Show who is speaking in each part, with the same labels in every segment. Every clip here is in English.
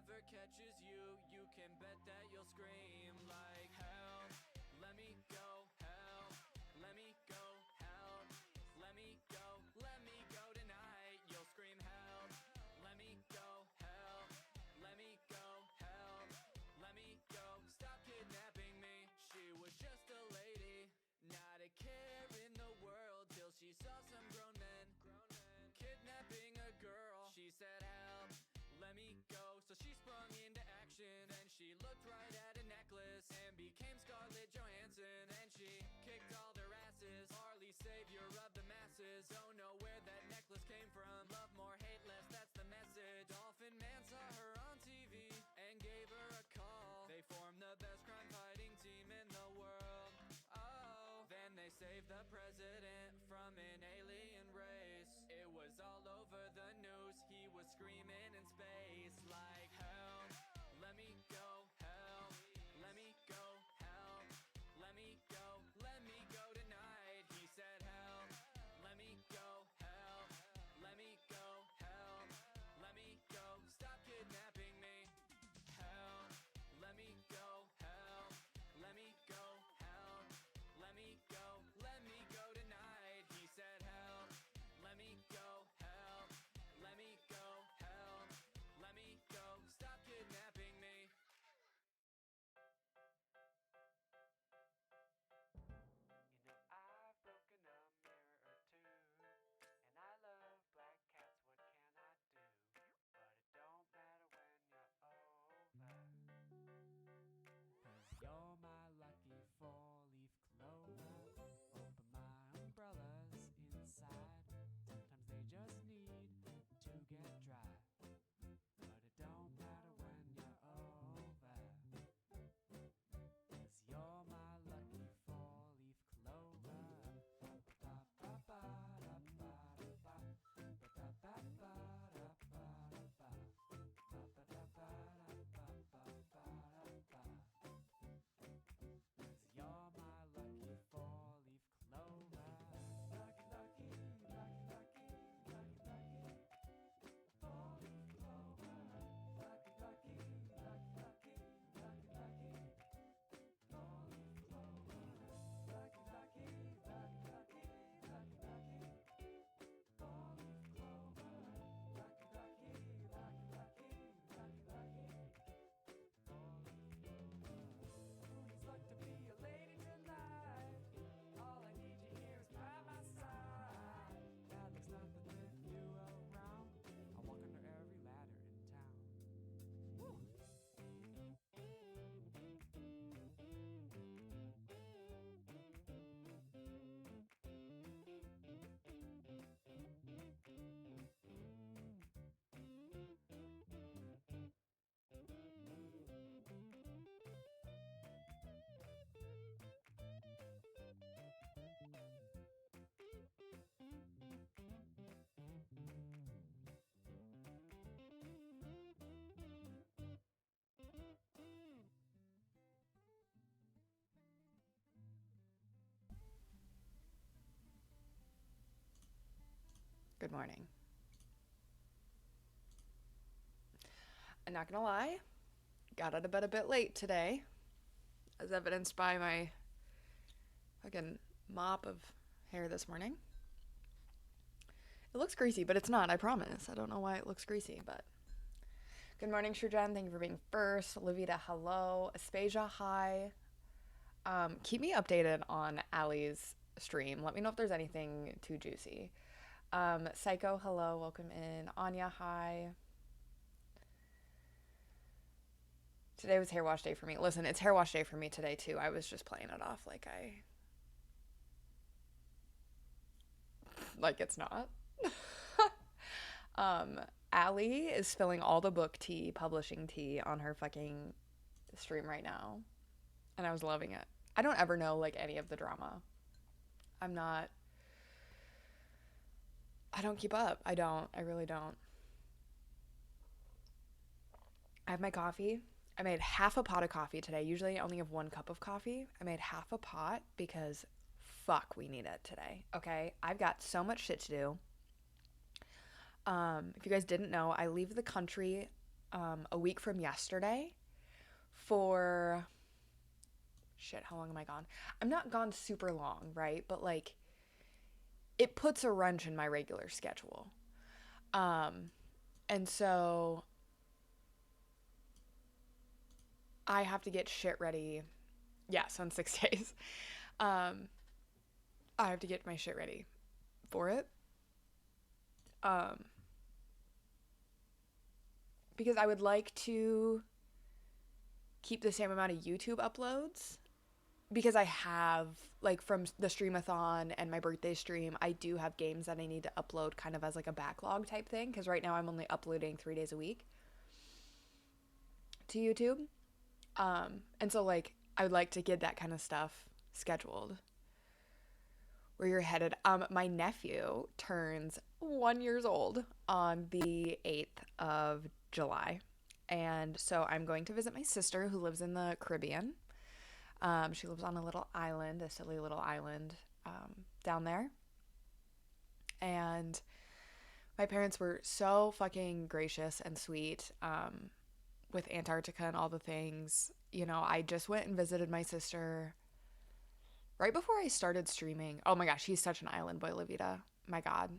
Speaker 1: ever catches you, you can bet that you'll scream like help, let me go, help, let me go, help, let me go, let me go tonight. You'll scream help, let me go, help, let me go, help, let me go, stop kidnapping me. She was just a lady, not a care in the world, till she saw some grown men kidnapping a girl. She said help, let me go, so she sprung into action, and she looked right at a necklace and became Scarlett Johansson, and she kicked all their asses. Harley, savior of the masses, don't know where that necklace came from. Love more, hate less, that's the message. Dolphin Man saw her on TV and gave her a call. They formed the best crime fighting team in the world. Oh, then they saved the president from an alien race. It was all over the news, he was screaming in space like help, let me go, help, let me go, help, let me go, let me go tonight. He said help, let me go, help, let me go, help, let me go, stop kidnapping me. Help, let me go, help, let me go, help, let me go, let me go tonight. He said help, let me go, help, let me go, help, let me go, stop kidnapping me.
Speaker 2: You know I've broken a mirror or two, and I love black cats, what can I do? But it don't matter when you're over, 'cause you're my lucky four-leaf clover. Open my umbrellas inside, sometimes they just need to get dry. But it don't matter when you're over, 'cause you're my lucky four-leaf clover. You're my lucky four-leaf clover. Lucky, lucky, lucky, lucky, lucky, lucky. Four-leaf clover. Lucky, lucky, lucky, lucky, lucky, lucky. Four-leaf clover. Lucky, lucky, lucky, lucky, lucky, lucky. Four-leaf clover. Lucky, lucky, lucky, lucky, lucky, lucky. Who'd like to be a lady tonight? All I need you here is by my side. God, there's nothing with you around. I walk under every ladder in town. Woo!
Speaker 3: Good morning. I'm not gonna lie, got out of bed a bit late today, as evidenced by my fucking mop of hair this morning. It looks greasy, but it's not, I promise. I don't know why it looks greasy, but... Good morning, Shujan. Thank you for being first. Levita, hello. Aspasia, hi. Keep me updated on Allie's stream. Let me know if there's anything too juicy. Psycho, hello. Welcome in. Anya, hi. Today was hair wash day for me. Listen, it's hair wash day for me today, too. I was just playing it off like it's not. Allie is spilling all the book tea, publishing tea on her fucking stream right now. And I was loving it. I don't ever know, any of the drama. I don't keep up. I really don't. I have my coffee. I made half a pot of coffee today. Usually I only have 1 cup of coffee. I made half a pot because fuck, we need it today. Okay? I've got so much shit to do. If you guys didn't know, I leave the country a week from yesterday for shit, how long am I gone? I'm not gone super long, right? But like it puts a wrench in my regular schedule. And so I have to get shit ready. Yeah, so in 6 days. I have to get my shit ready for it. Because I would like to keep the same amount of YouTube uploads because I have, like, from the streamathon and my birthday stream, I do have games that I need to upload kind of as like a backlog type thing, because right now I'm only uploading 3 days a week to YouTube. And so like I would like to get that kind of stuff scheduled. Where you're headed. My nephew turns 1 year old on the 8th of July. And so I'm going to visit my sister who lives in the Caribbean. She lives on a little island, a silly little island down there. And my parents were so fucking gracious and sweet with Antarctica and all the things. You know, I just went and visited my sister right before I started streaming. Oh my gosh, he's such an island boy, Levita. My God,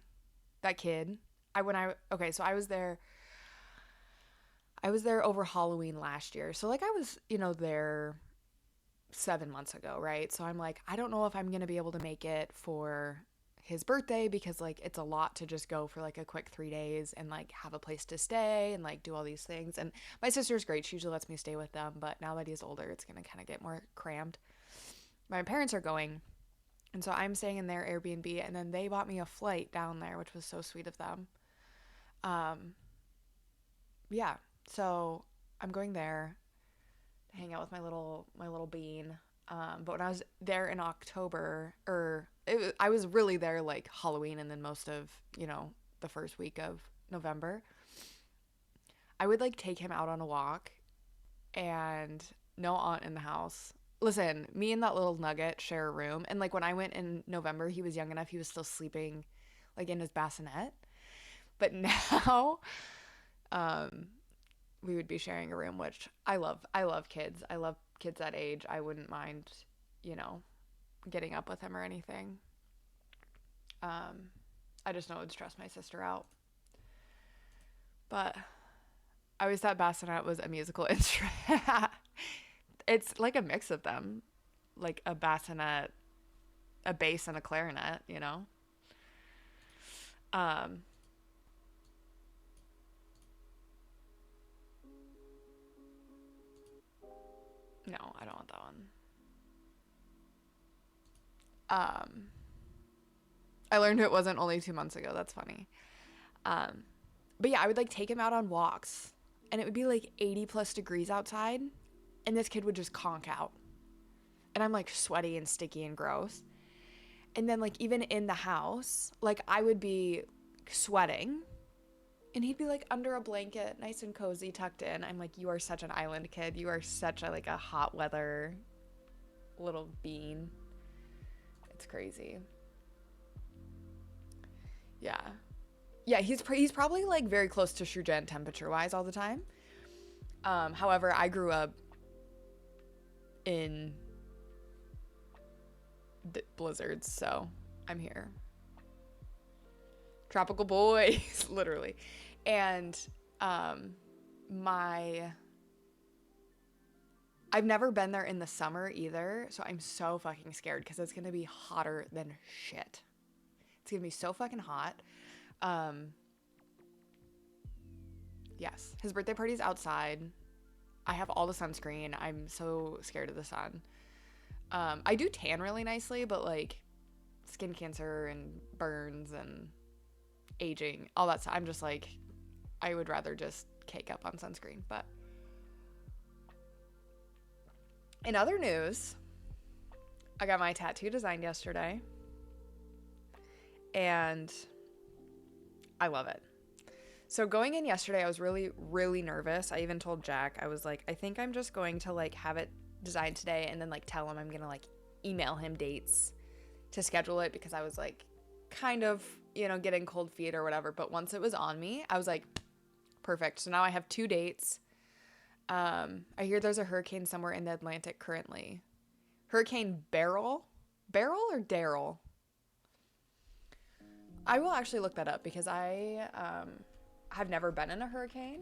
Speaker 3: that kid. So I was there. I was there over Halloween last year. So like I was, there 7 months ago, right? So I'm like, I don't know if I'm gonna be able to make it for his birthday because like it's a lot to just go for like a quick 3 days and like have a place to stay and like do all these things. And my sister's great. She usually lets me stay with them, but now that he's older, it's gonna kind of get more crammed. My parents are going, and so I'm staying in their Airbnb, and then they bought me a flight down there, which was so sweet of them. Yeah, so I'm going there to hang out with my little bean. But when I was there in October, I was really there like Halloween and then most of the first week of November. I would like take him out on a walk, and no aunt in the house. Listen, me and that little nugget share a room. And like when I went in November, he was young enough, he was still sleeping like in his bassinet. But now, we would be sharing a room, which I love. I love kids. I love kids that age. I wouldn't mind, getting up with him or anything. I just know it would stress my sister out. But I always thought bassinet was a musical instrument. It's like a mix of them, like a bassinet, a bass, and a clarinet, No, I don't want that one. I learned it wasn't only 2 months ago. That's funny. But yeah, I would like take him out on walks, and it would be like 80 plus degrees outside, and this kid would just conk out. And I'm like sweaty and sticky and gross. And then like even in the house, like I would be sweating, and he'd be like under a blanket, nice and cozy, tucked in. I'm like, you are such an island kid. You are such a hot weather little bean. It's crazy. Yeah. Yeah, he's probably like very close to Shrujen temperature-wise all the time. However, I grew up in blizzards, so I'm here. Tropical boys, literally. And I've never been there in the summer either, so I'm so fucking scared because it's gonna be hotter than shit. It's gonna be so fucking hot. Yes, his birthday party's outside. I have all the sunscreen. I'm so scared of the sun. I do tan really nicely, but like skin cancer and burns and aging, all that stuff, I'm just like, I would rather just cake up on sunscreen. But in other news, I got my tattoo designed yesterday, and I love it. So going in yesterday, I was really, really nervous. I even told Jack, I was like, I think I'm just going to like have it designed today and then like tell him I'm gonna like email him dates to schedule it, because I was like kind of, getting cold feet or whatever. But once it was on me, I was like, Perfect. So now I have 2 dates. I hear there's a hurricane somewhere in the Atlantic currently. Hurricane Beryl? Beryl or Daryl? I will actually look that up because I have never been in a hurricane.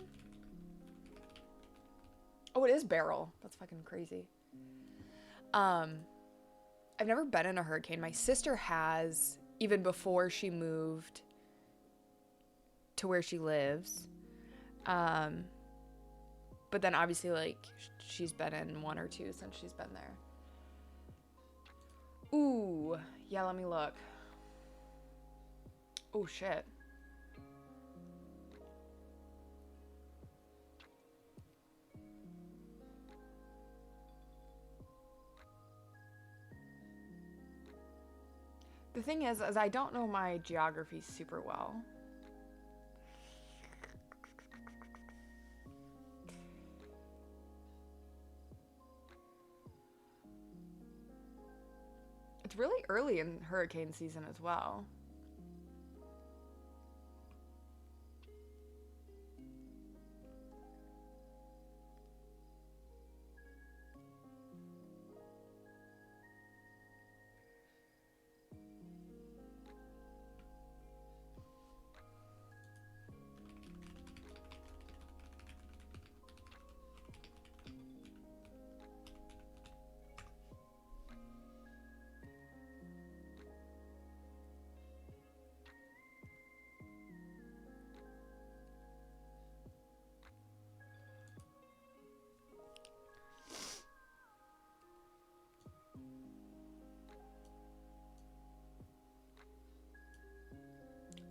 Speaker 3: Oh, it is Beryl. That's fucking crazy. I've never been in a hurricane. My sister has, even before she moved to where she lives. But then obviously, like, she's been in 1 or 2 since she's been there. Ooh, yeah, let me look. Oh, shit. The thing is I don't know my geography super well. It's really early in hurricane season as well.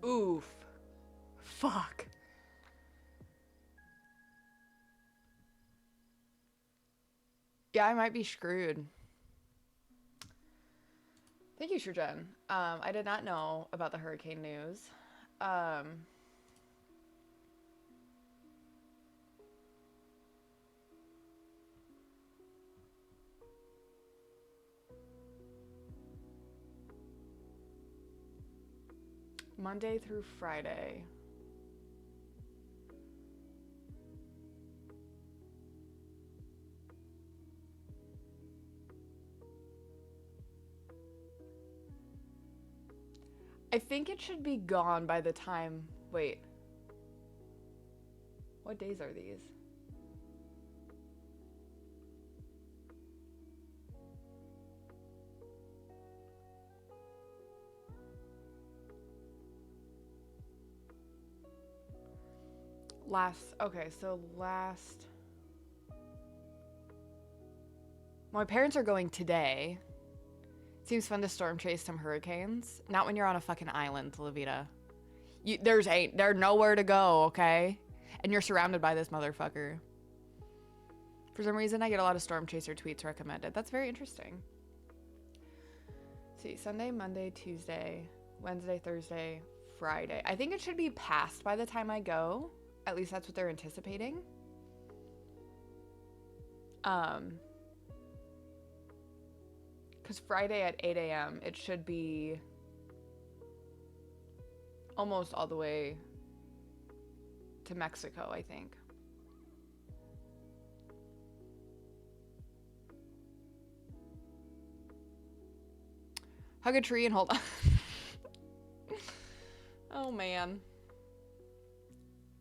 Speaker 3: Oof. Fuck. Yeah, I might be screwed. Thank you, Shurjen. I did not know about the hurricane news. Monday through Friday. I think it should be gone by the time... Wait. What days are these? Okay, so last... My parents are going today. Seems fun to storm chase some hurricanes. Not when you're on a fucking island, Levita. There's nowhere to go, okay? And you're surrounded by this motherfucker. For some reason, I get a lot of storm chaser tweets recommended. That's very interesting. Let's see, Sunday, Monday, Tuesday, Wednesday, Thursday, Friday. I think it should be passed by the time I go. At least that's what they're anticipating. Because Friday at 8 a.m., it should be almost all the way to Mexico, I think. Hug a tree and hold on. Oh, man.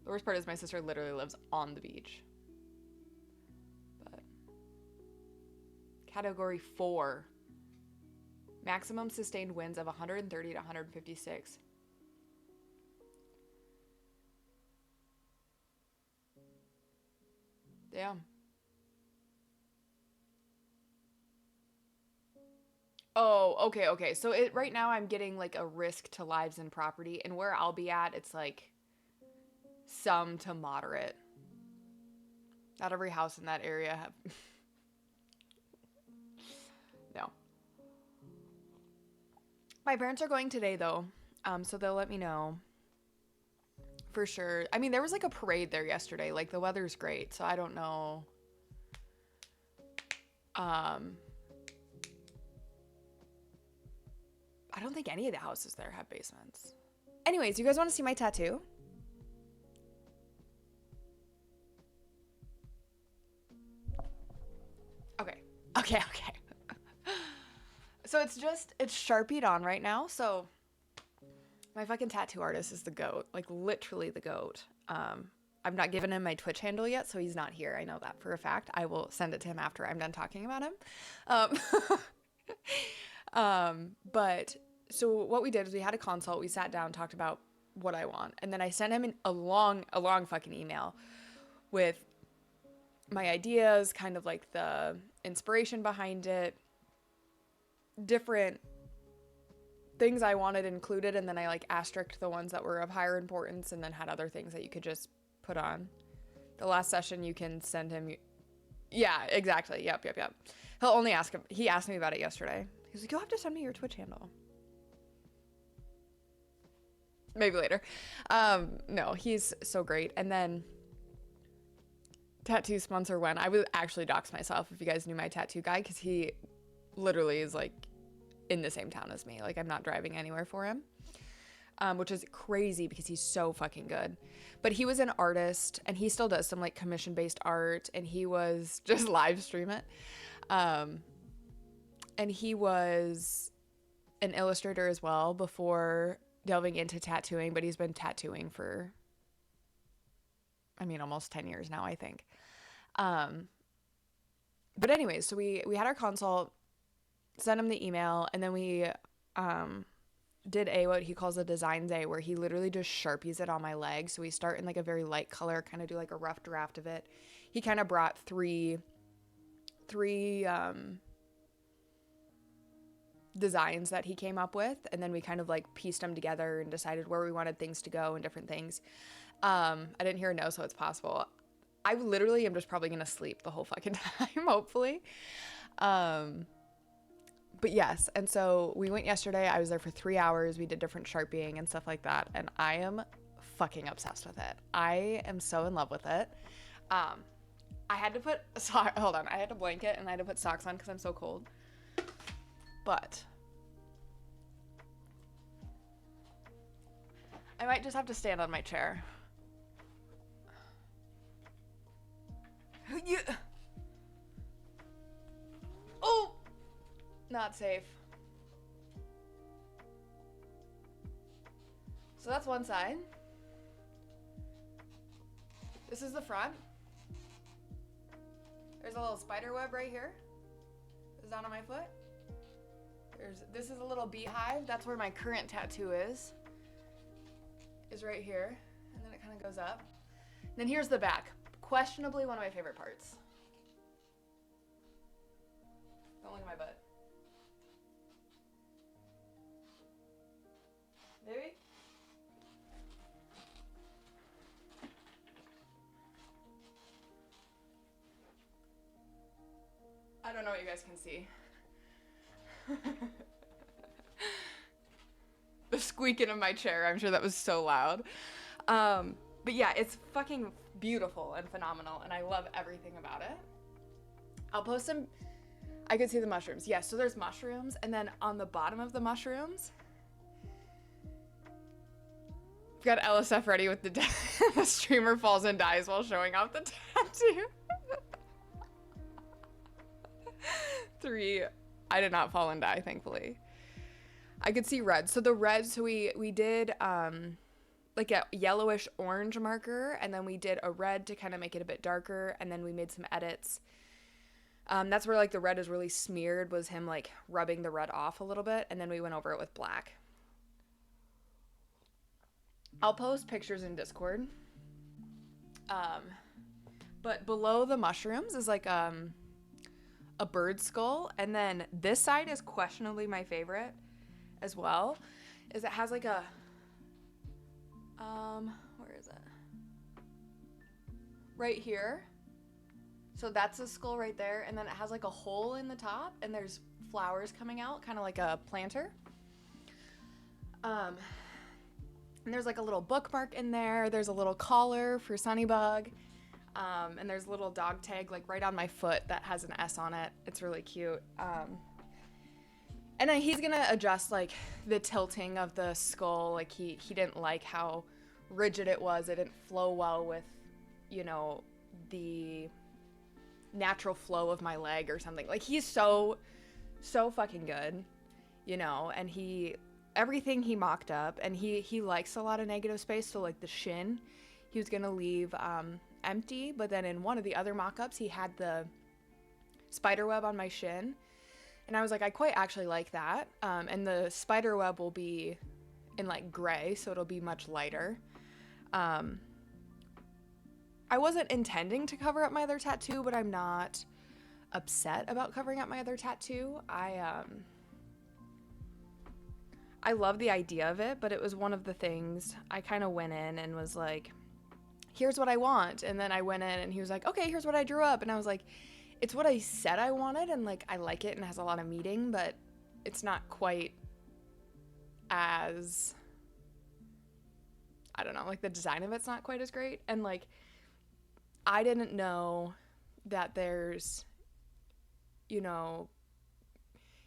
Speaker 3: The worst part is my sister literally lives on the beach. But Category 4. Maximum sustained winds of 130 to 156. Damn. Oh, okay. So right now I'm getting like a risk to lives and property, and where I'll be at, it's like some to moderate. Not every house in that area have... No. My parents are going today, though, so they'll let me know for sure. I mean, there was like a parade there yesterday. Like, the weather's great, so I don't know. I don't think any of the houses there have basements. Anyways, you guys want to see my tattoo? So it's Sharpied on right now. So my fucking tattoo artist is the GOAT, like literally the GOAT. I've not given him my Twitch handle yet, so he's not here. I know that for a fact. I will send it to him after I'm done talking about him. But so what we did is we had a consult. We sat down, talked about what I want, and then I sent him a long fucking email with my ideas, kind of like the inspiration behind it, different things I wanted included, and then I like asterisked the ones that were of higher importance and then had other things that you could just put on. The last session you can send him. Yeah, exactly. Yep. He'll only ask him. He asked me about it yesterday. He's like, you'll have to send me your Twitch handle. Maybe later. No, he's so great. And then tattoo sponsor when I would actually dox myself if you guys knew my tattoo guy, because he literally is like in the same town as me. Like I'm not driving anywhere for him, which is crazy because he's so fucking good. But he was an artist and he still does some like commission based art, and he was just live stream it. And he was an illustrator as well before delving into tattooing, but he's been tattooing for, I mean, almost 10 years now, I think. But anyways, so we had our consult, sent him the email, and then we did what he calls a design day, where he literally just Sharpies it on my leg. So we start in like a very light color, kind of do like a rough draft of it. He kind of brought three designs that he came up with, and then we kind of like pieced them together and decided where we wanted things to go and different things. I didn't hear a no, so it's possible. I literally am just probably gonna sleep the whole fucking time, hopefully. But yes, and so we went yesterday. I was there for 3 hours. We did different Sharpieing and stuff like that, and I am fucking obsessed with it. I am so in love with it. I had to put I had to blanket and I had to put socks on because I'm so cold. But I might just have to stand on my chair. Oh, not safe. So that's one side. This is the front. There's a little spider web right here. Is down on my foot. This is a little beehive. That's where my current tattoo is right here. And then it kind of goes up. And then here's the back. Questionably one of my favorite parts. Don't look at my butt. Maybe? I don't know what you guys can see. The squeaking of my chair, I'm sure that was so loud. But yeah, it's fucking beautiful and phenomenal, and I love everything about it. I'll post some. I could see the mushrooms. Yes, so there's mushrooms, and then on the bottom of the mushrooms, we've got LSF ready with the the streamer falls and dies while showing off the tattoo. 3. I did not fall and die, thankfully. I could see red. So the red, so we did like a yellowish orange marker, and then we did a red to kind of make it a bit darker, and then we made some edits. That's where like the red is really smeared, was him like rubbing the red off a little bit, and then we went over it with black. I'll post pictures in Discord. But below the mushrooms is like a bird skull, and then this side is questionably my favorite as well, is it has like a where is it? Right here. So that's the skull right there, and then it has like a hole in the top, and there's flowers coming out, kind of like a planter. And there's like a little bookmark in there. There's a little collar for Sunnybug. And there's a little dog tag like right on my foot that has an S on it. It's really cute. And then he's gonna adjust like the tilting of the skull. Like he didn't like how rigid it was. It didn't flow well with, you know, the natural flow of my leg or something. Like he's so fucking good. you know, and everything he mocked up, and he likes a lot of negative space. So like the shin, he was gonna leave empty, but then in one of the other mock-ups, he had the spider web on my shin, and I was like, I quite actually like that. And the spider web will be in like gray, so it'll be much lighter. I wasn't intending to cover up my other tattoo, but I'm not upset about covering up my other tattoo. I love the idea of it, but it was one of the things I kind of went in and was like, here's what I want. And then I went in and he was like, okay, here's what I drew up. And I was like, it's what I said I wanted, and like I like it and it has a lot of meaning, but it's not quite as, I don't know, like the design of it's not quite as great. And like I didn't know that there's, you know,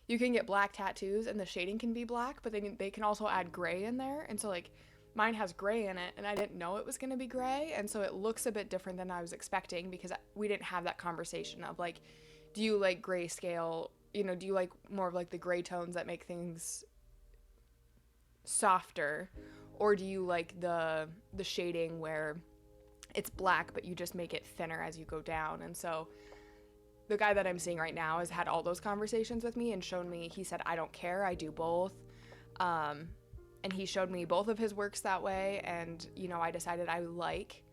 Speaker 3: you can get black tattoos and the shading can be black, but they can also add gray in there. And so like mine has gray in it, and I didn't know it was going to be gray, and so it looks a bit different than I was expecting, because we didn't have that conversation of like, do you like grayscale, you know, do you like more of like the gray tones that make things softer, or do you like the shading where it's black but you just make it thinner as you go down? And so the guy that I'm seeing right now has had all those conversations with me and shown me, he said, I don't care, I do both. And he showed me both of his works that way, and, you know, I decided I like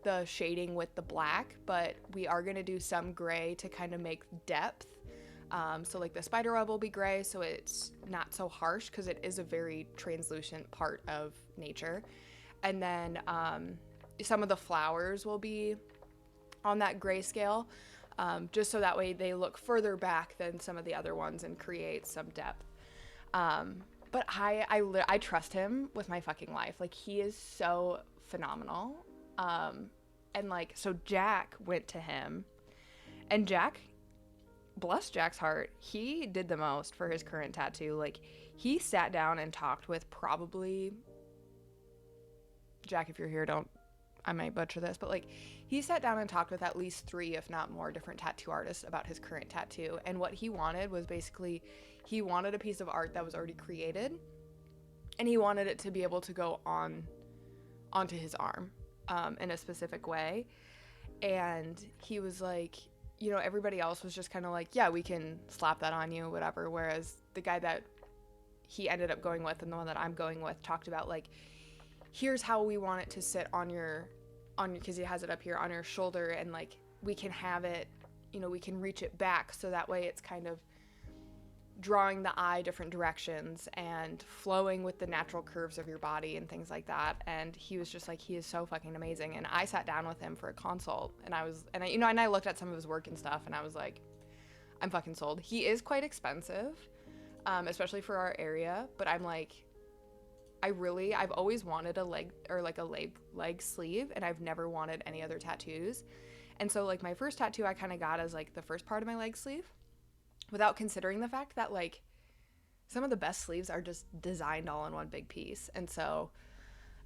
Speaker 3: the shading with the black, but we are going to do some gray to kind of make depth. So, like, the spider web will be gray, so it's not so harsh, because it is a very translucent part of nature. And then some of the flowers will be on that grayscale, just so that way they look further back than some of the other ones and create some depth. But I trust him with my fucking life. Like, he is so phenomenal. And like, so Jack went to him, and Jack, bless Jack's heart, he did the most for his current tattoo. Like, he sat down and talked with probably, Jack, if you're here, I might butcher this, but like, he sat down and talked with at least 3, if not more, different tattoo artists about his current tattoo. And what he wanted was basically, he wanted a piece of art that was already created, and he wanted it to be able to go onto his arm in a specific way. And he was like, you know, everybody else was just kind of like, yeah, we can slap that on you, whatever. Whereas the guy that he ended up going with and the one that I'm going with talked about like, here's how we want it to sit on your, because he has it up here on your shoulder, and like we can have it, you know, we can reach it back so that way it's kind of drawing the eye different directions and flowing with the natural curves of your body and things like that. And he was just like, he is so fucking amazing. And I sat down with him for a consult, and I looked at some of his work and stuff, and I was like, I'm fucking sold. He is quite expensive, especially for our area, but I'm like, I've always wanted a leg sleeve, and I've never wanted any other tattoos. And so like my first tattoo I kind of got as like the first part of my leg sleeve, without considering the fact that like some of the best sleeves are just designed all in one big piece. And so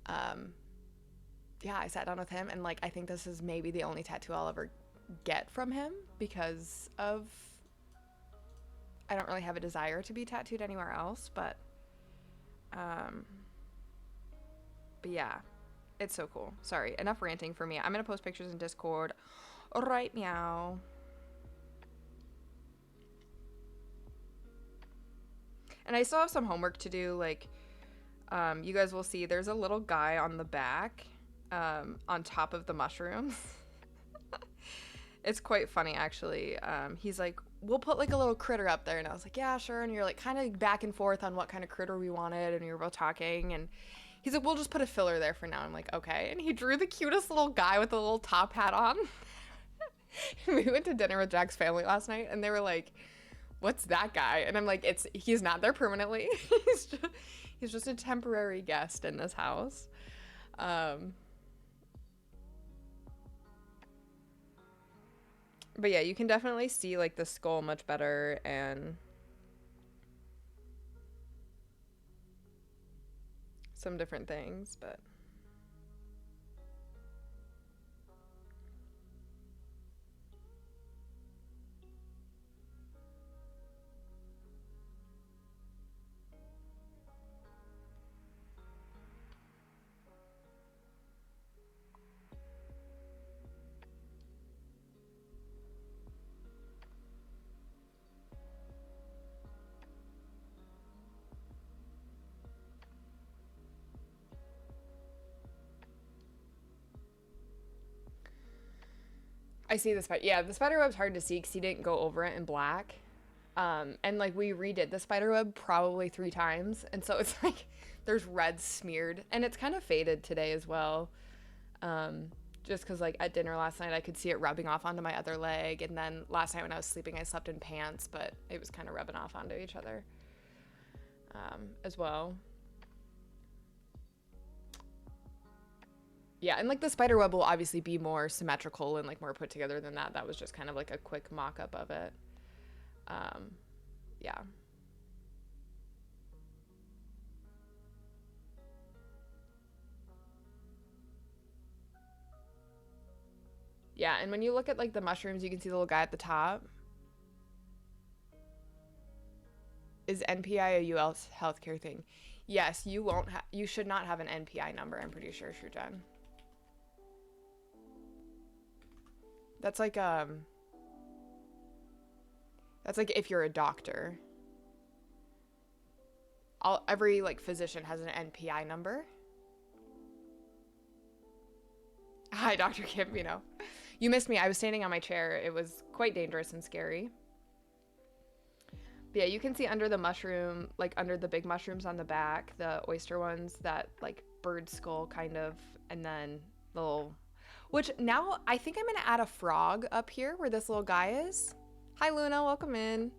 Speaker 3: yeah, I sat down with him, and like I think this is maybe the only tattoo I'll ever get from him, because of, I don't really have a desire to be tattooed anywhere else, but yeah, it's so cool. Sorry, enough ranting for me. I'm gonna post pictures in Discord right meow. And I still have some homework to do. Like, you guys will see there's a little guy on the back, on top of the mushrooms. It's quite funny, actually. He's like, we'll put like a little critter up there. And I was like, yeah, sure. And you're like kind of back and forth on what kind of critter we wanted. And we were both talking, and he's like, we'll just put a filler there for now. I'm like, okay. And he drew the cutest little guy with a little top hat on. We went to dinner with Jack's family last night, and they were like, what's that guy? And I'm like, he's not there permanently. He's just a temporary guest in this house. But yeah, you can definitely see like the skull much better, and some different things, but I see the spider. Yeah, the spider web's hard to see because he didn't go over it in black. And like we redid the spider web probably 3 times, and so it's like there's red smeared, and it's kind of faded today as well. Just because like at dinner last night I could see it rubbing off onto my other leg, and then last night when I was sleeping I slept in pants, but it was kind of rubbing off onto each other as well. Yeah, and like the spider web will obviously be more symmetrical and like more put together than that. That was just kind of like a quick mock-up of it. Yeah. Yeah, and when you look at like the mushrooms, you can see the little guy at the top. Is NPI a US healthcare thing? Yes, you should not have an NPI number, I'm pretty sure, Shujan. That's like if you're a doctor. Every like physician has an NPI number. Hi, Dr. Campino. You missed me. I was standing on my chair. It was quite dangerous and scary. But yeah, you can see under the mushroom, like under the big mushrooms on the back, the oyster ones, that like bird skull kind of, and then little, which now I think I'm gonna add a frog up here where this little guy is. Hi Luna, welcome in.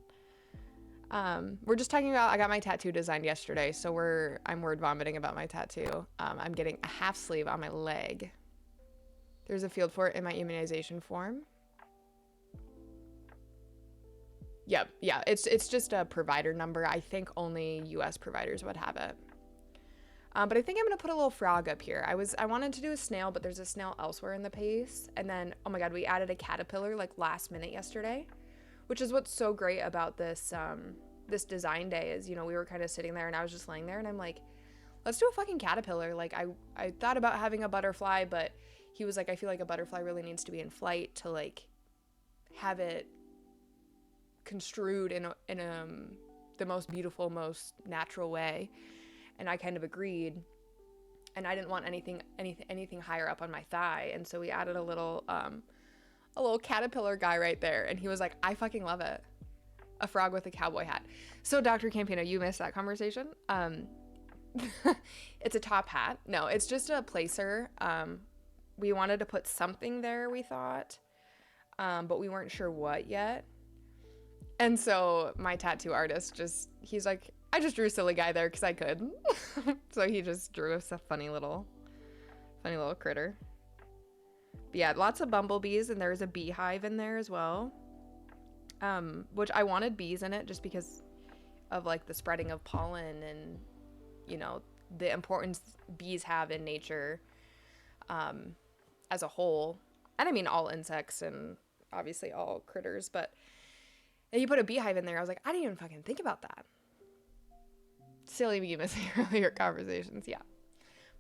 Speaker 3: We're just talking about, I got my tattoo designed yesterday, so I'm word vomiting about my tattoo. I'm getting a half sleeve on my leg. There's a field for it in my immunization form. Yep, yeah, it's just a provider number. I think only US providers would have it. But I think I'm gonna put a little frog up here. I wanted to do a snail, but there's a snail elsewhere in the piece. And then, oh my god, we added a caterpillar like last minute yesterday, which is what's so great about this this design day is, you know, we were kind of sitting there and I was just laying there and I'm like, let's do a fucking caterpillar. Like I thought about having a butterfly, but he was like, I feel like a butterfly really needs to be in flight to like have it construed in the most beautiful, most natural way. And I kind of agreed, and I didn't want anything higher up on my thigh, and so we added a little caterpillar guy right there, and he was like, I fucking love it. A frog with a cowboy hat. So Dr. Campino, you missed that conversation. It's a top hat. No, it's just a placer. We wanted to put something there, we thought, but we weren't sure what yet. And so my tattoo artist he's like, I just drew a silly guy there because I could. So he just drew us a funny little critter. But yeah, lots of bumblebees, and there's a beehive in there as well. Which I wanted bees in it just because of like the spreading of pollen and, you know, the importance bees have in nature as a whole. And I mean all insects and obviously all critters, but you put a beehive in there. I was like, I didn't even fucking think about that. Silly me missing earlier conversations. Yeah.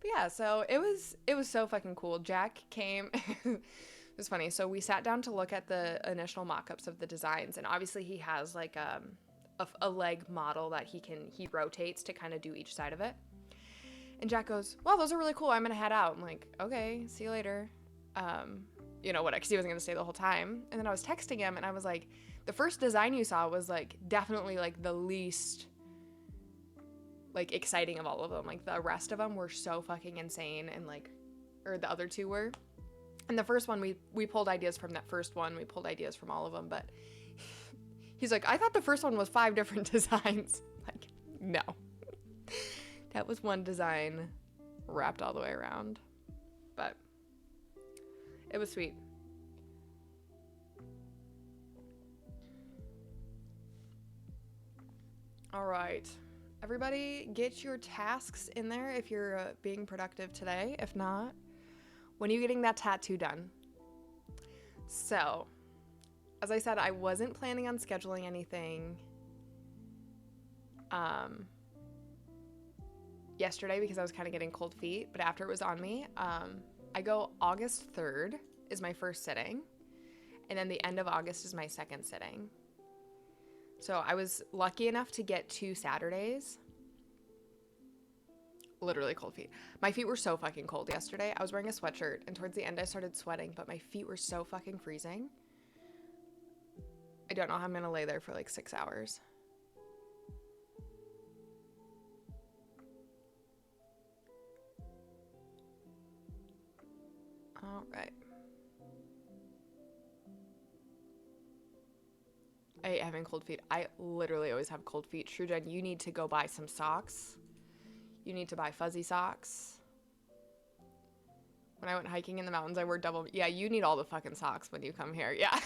Speaker 3: But yeah, so it was so fucking cool. Jack came. It was funny. So we sat down to look at the initial mock-ups of the designs, and obviously he has like a leg model that he rotates to kind of do each side of it. And Jack goes, "Wow, those are really cool. I'm gonna head out." I'm like, "Okay, see you later." You know what? Because he wasn't gonna stay the whole time. And then I was texting him, and I was like, "The first design you saw was like definitely like the least like exciting of all of them. Like the rest of them were so fucking insane, and like, or the other two were. And the first one we pulled ideas from that first one. We pulled ideas from all of them, but he's like, I thought the first one was 5 different designs. Like, no, that was one design wrapped all the way around, but it was sweet. All right. Everybody get your tasks in there if you're being productive today. If not, when are you getting that tattoo done? So, as I said, I wasn't planning on scheduling anything yesterday because I was kind of getting cold feet, but after it was on me, I go August 3rd is my first sitting, and then the end of August is my second sitting. So I was lucky enough to get 2 Saturdays literally cold feet. My feet were so fucking cold yesterday. I was wearing a sweatshirt, and towards the end I started sweating, but my feet were so fucking freezing. I don't know how I'm gonna lay there for like 6 hours. All right. I hate having cold feet. I literally always have cold feet. True Jen, you need to go buy some socks. You need to buy fuzzy socks. When I went hiking in the mountains, I wore double. Yeah, you need all the fucking socks when you come here. Yeah.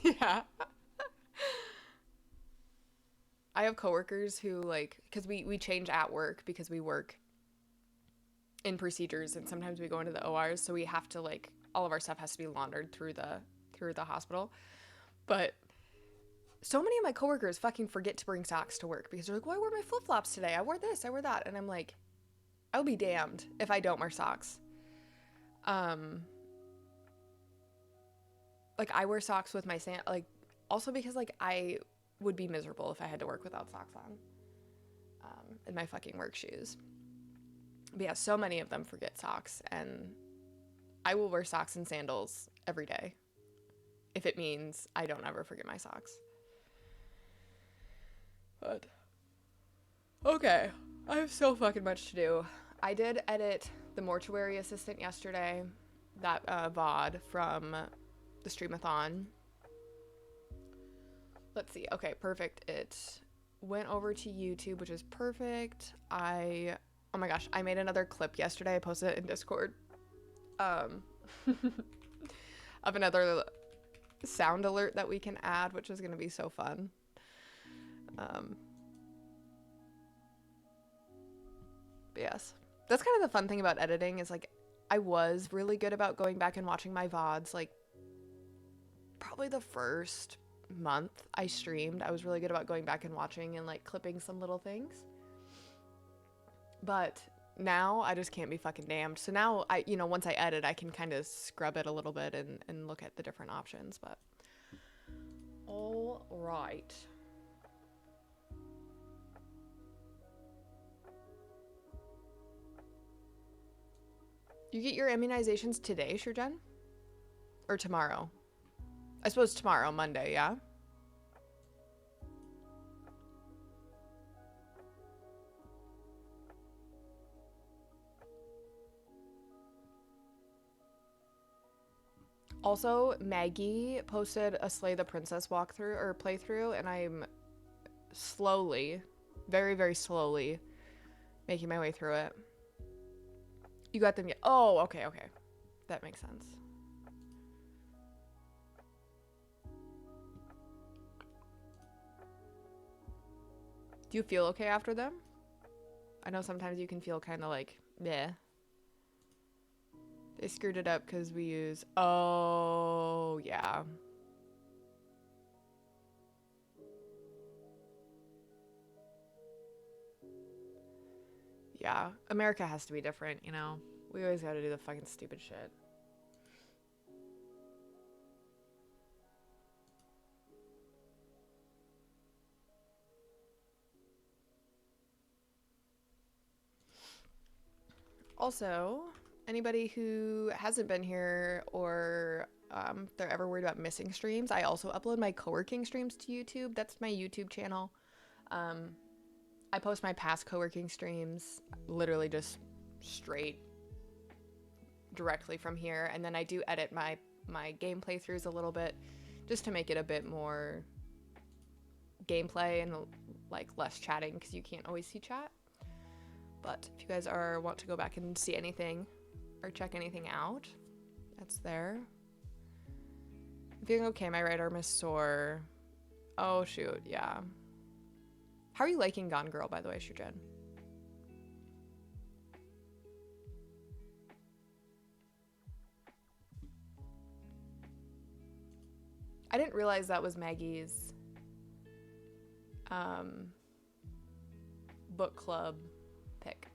Speaker 3: Yeah. I have coworkers who like, because we change at work because we work in procedures and sometimes we go into the ORs, so we have to like, all of our stuff has to be laundered through the hospital. But so many of my coworkers fucking forget to bring socks to work because they're like, well, I wore my flip-flops today. I wore this, I wore that. And I'm like, I'll be damned if I don't wear socks. Like I wear socks with my like also because like I would be miserable if I had to work without socks on. In my fucking work shoes. But yeah, so many of them forget socks, and I will wear socks and sandals every day if it means I don't ever forget my socks. But okay, I have so fucking much to do. I did edit the mortuary assistant yesterday, that VOD from the streamathon. Let's see. Okay, perfect. It went over to YouTube, which is perfect. Oh my gosh, I made another clip yesterday. I posted it in Discord. Of another sound alert that we can add, which is going to be so fun. But yes, that's kind of the fun thing about editing is like I was really good about going back and watching my VODs. Like probably the first month I streamed, I was really good about going back and watching and like clipping some little things. But now I just can't be fucking damned. So now once I edit, I can kind of scrub it a little bit and look at the different options. But all right. You get your immunizations today, Shurjen? Or tomorrow? I suppose tomorrow, Monday, yeah? Also, Maggie posted a Slay the Princess walkthrough or playthrough, and I'm slowly, very, very slowly making my way through it. You got them yet? Oh, okay. That makes sense. Do you feel okay after them? I know sometimes you can feel kind of like, meh. They screwed it up because we use... Oh, yeah. Yeah, America has to be different, you know? We always gotta do the fucking stupid shit. Also, anybody who hasn't been here or they're ever worried about missing streams, I also upload my co-working streams to YouTube. That's my YouTube channel. I post my past co-working streams literally just straight directly from here, and then I do edit my game playthroughs a little bit just to make it a bit more gameplay and like less chatting because you can't always see chat. But if you guys want to go back and see anything or check anything out, that's there. I'm feeling okay. My right arm is sore. Oh shoot, yeah. How are you liking Gone Girl, by the way, Shurjen? I didn't realize that was Maggie's book club pick.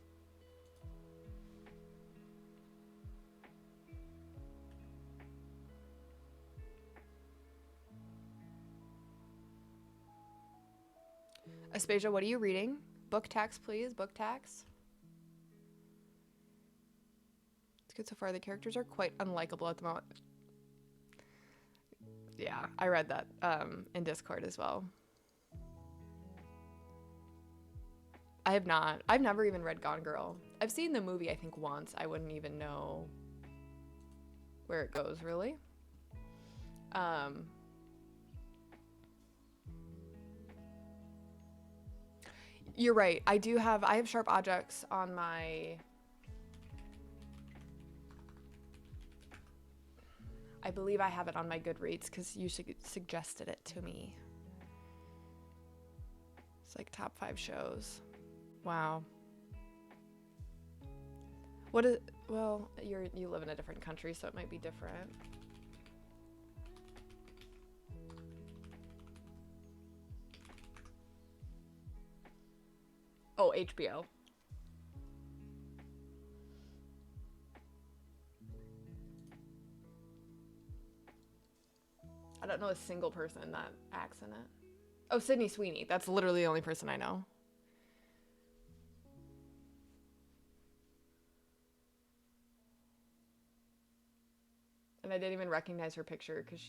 Speaker 3: Aspasia, what are you reading? Book tax, please. Book tax. good so far. The characters are quite unlikable at the moment. Yeah, I read that in Discord as well. I have not. I've never even read Gone Girl. I've seen the movie, I think, once. I wouldn't even know where it goes, really. You're right. I have sharp objects on my... I believe I have it on my Goodreads because you suggested it to me. It's like top 5 shows. Wow. What is... Well, you live in a different country, so it might be different. Oh, HBO. I don't know a single person that acts in it. Oh, Sydney Sweeney. That's literally the only person I know. And I didn't even recognize her picture because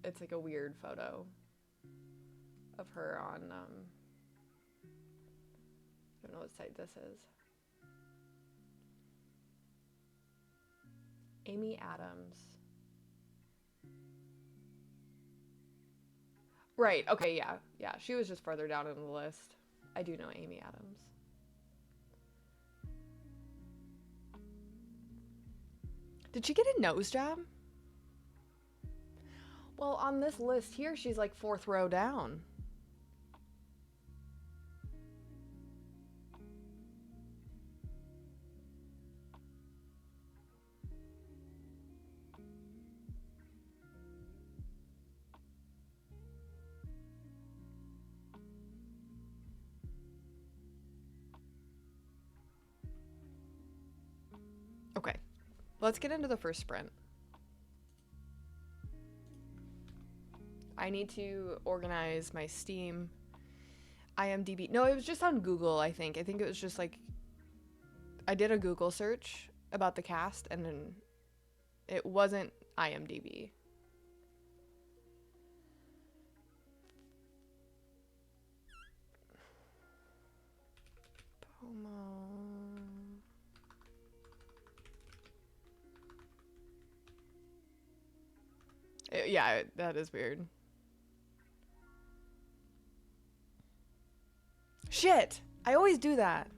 Speaker 3: it's like a weird photo of her on, I don't know what site this is. Amy Adams. Right, okay, yeah. Yeah, she was just further down in the list. I do know Amy Adams. Did she get a nose job? Well, on this list here, she's like 4th row down. Okay, let's get into the first sprint. I need to organize my Steam, IMDb. No, it was just on Google, I think. I think it was just like, I did a Google search about the cast and then it wasn't IMDb. Pomo. Yeah, that is weird. Shit! I always do that.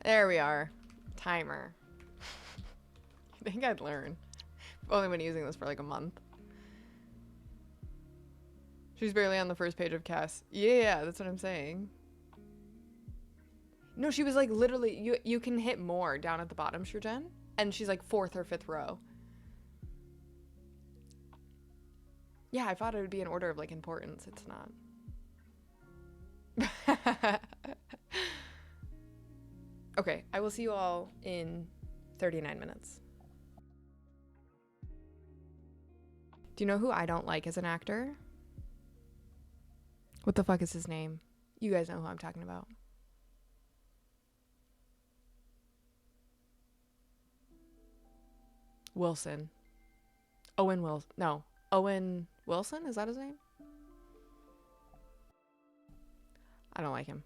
Speaker 3: There we are. Timer. I think I'd learn. I've only been using this for like a month. She's barely on the first page of Cass. Yeah, that's what I'm saying. No, she was like literally, you can hit more down at the bottom, Shurjen. And she's like 4th or 5th row. Yeah, I thought it would be in order of like importance. It's not. Okay, I will see you all in 39 minutes. Do you know who I don't like as an actor? What the fuck is his name? You guys know who I'm talking about. Wilson. Owen Wilson. No. Owen Wilson? Is that his name? I don't like him.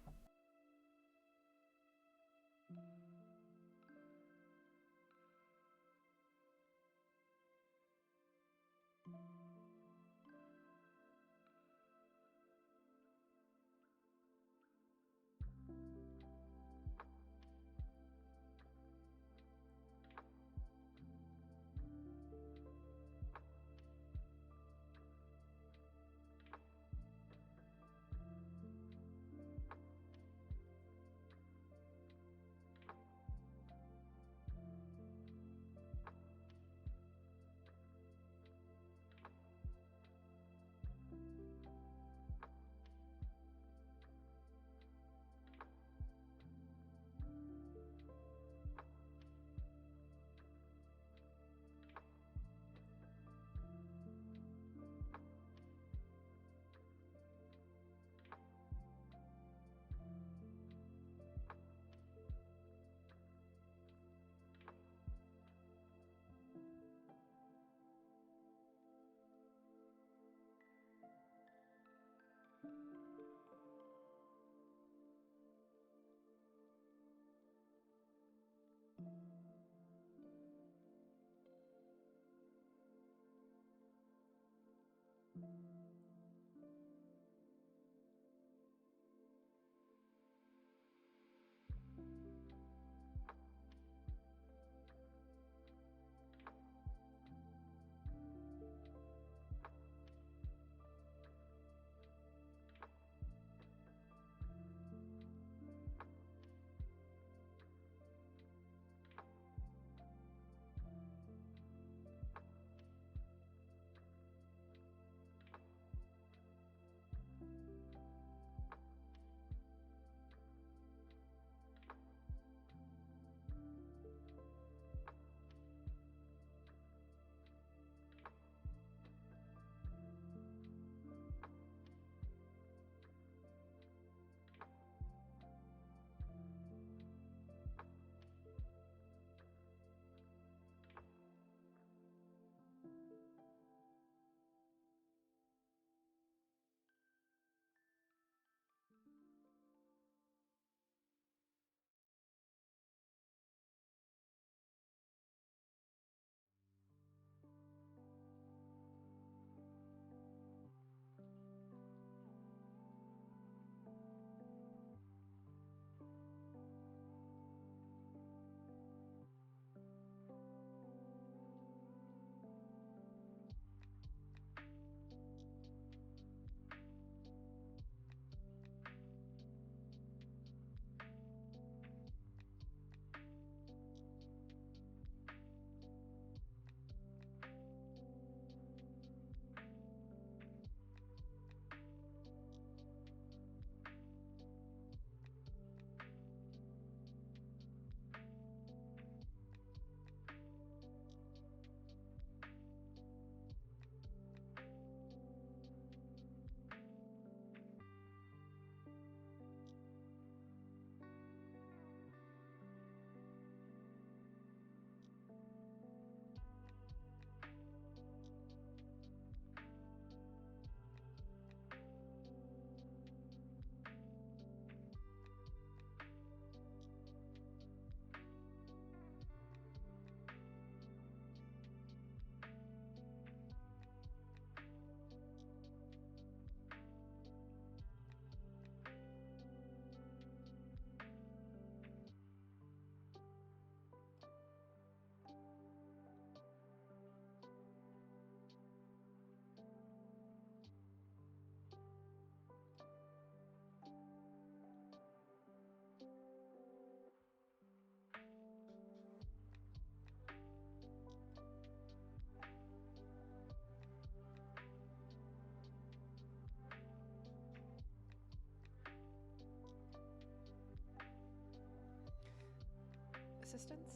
Speaker 3: assistance?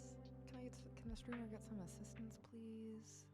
Speaker 3: Can the streamer get some assistance, please?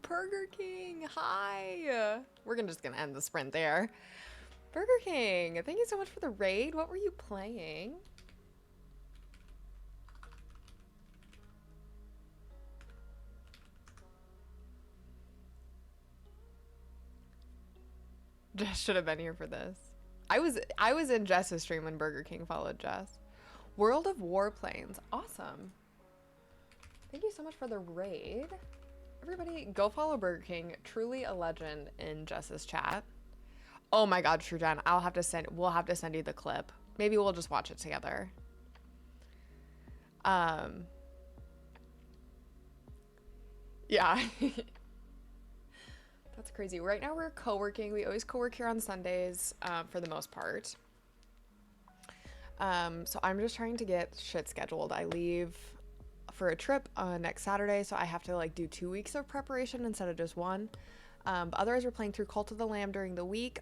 Speaker 3: Burger King, hi. We're just gonna end the sprint there. Burger King, thank you so much for the raid. What were you playing? Jess should have been here for this. I was in Jess's stream when Burger King followed Jess. World of Warplanes, awesome. Thank you so much for the raid. Everybody, go follow Burger King. Truly a legend in Jess's chat. Oh my God, Trujan, we'll have to send you the clip. Maybe we'll just watch it together. Yeah. That's crazy. Right now we're co-working. We always co-work here on Sundays, for the most part. So I'm just trying to get shit scheduled. I leave for a trip next Saturday, so I have to like do 2 weeks of preparation instead of just one. But otherwise, we're playing through Cult of the Lamb during the week.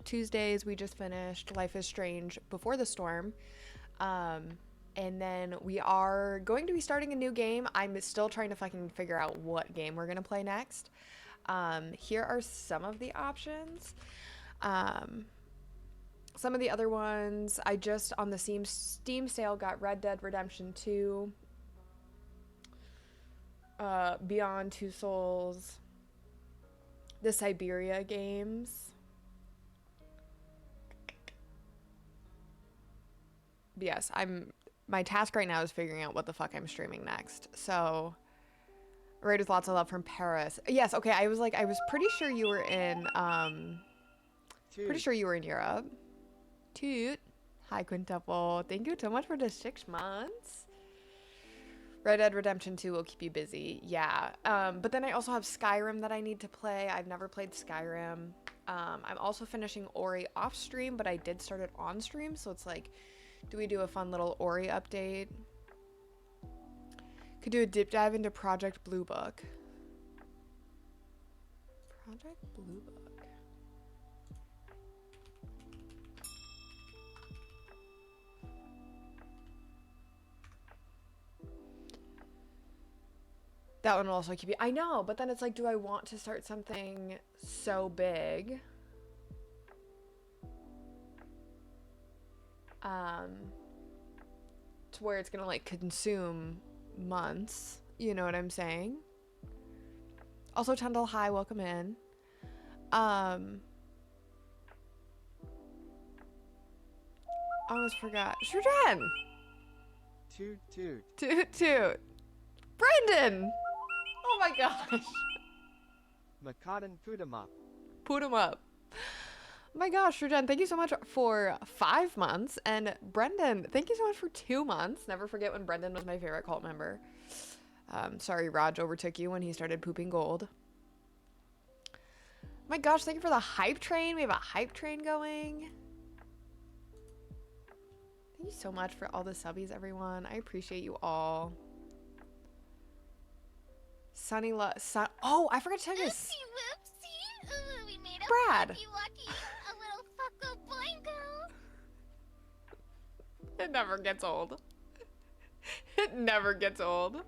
Speaker 3: Tuesdays, we just finished Life is Strange Before the Storm. And then we are going to be starting a new game. I'm still trying to fucking figure out what game we're going to play next. Here are some of the options. Some of the other ones, I just on the Steam sale got Red Dead Redemption 2, Beyond Two Souls, the Siberia games. But yes, my task right now is figuring out what the fuck I'm streaming next. So, raid with lots of love from Paris. Yes, okay, I was pretty sure you were in, pretty sure you were in Europe. Toot. Hi, Quintuple. Thank you so much for the 6 months. Red Dead Redemption 2 will keep you busy. Yeah. But then I also have Skyrim that I need to play. I've never played Skyrim. I'm also finishing Ori off stream, but I did start it on stream. So it's like, do we do a fun little Ori update? Could do a deep dive into Project Blue Book. Project Blue Book. That one will also keep you. I know, but then it's like, do I want to start something so big? To where it's gonna like consume months. You know what I'm saying? Also, Tundle, hi, welcome in. I almost forgot. Shurjan!
Speaker 4: Toot toot.
Speaker 3: Toot toot. Brandon! Oh my gosh.
Speaker 4: Makadan Pudama.
Speaker 3: Put him up. Oh my gosh, Shurjan, thank you so much for 5 months. And Brendan, thank you so much for 2 months. Never forget when Brendan was my favorite cult member. Sorry, Raj overtook you when he started pooping gold. My gosh, thank you for the hype train. We have a hype train going. Thank you so much for all the subbies, everyone. I appreciate you all. Sunny oh, I forgot to tell you this.
Speaker 5: Oopsie whoopsie. We made a
Speaker 3: Brad.
Speaker 5: Walkie, a little fucko boingo.
Speaker 3: It never gets old. It never gets old.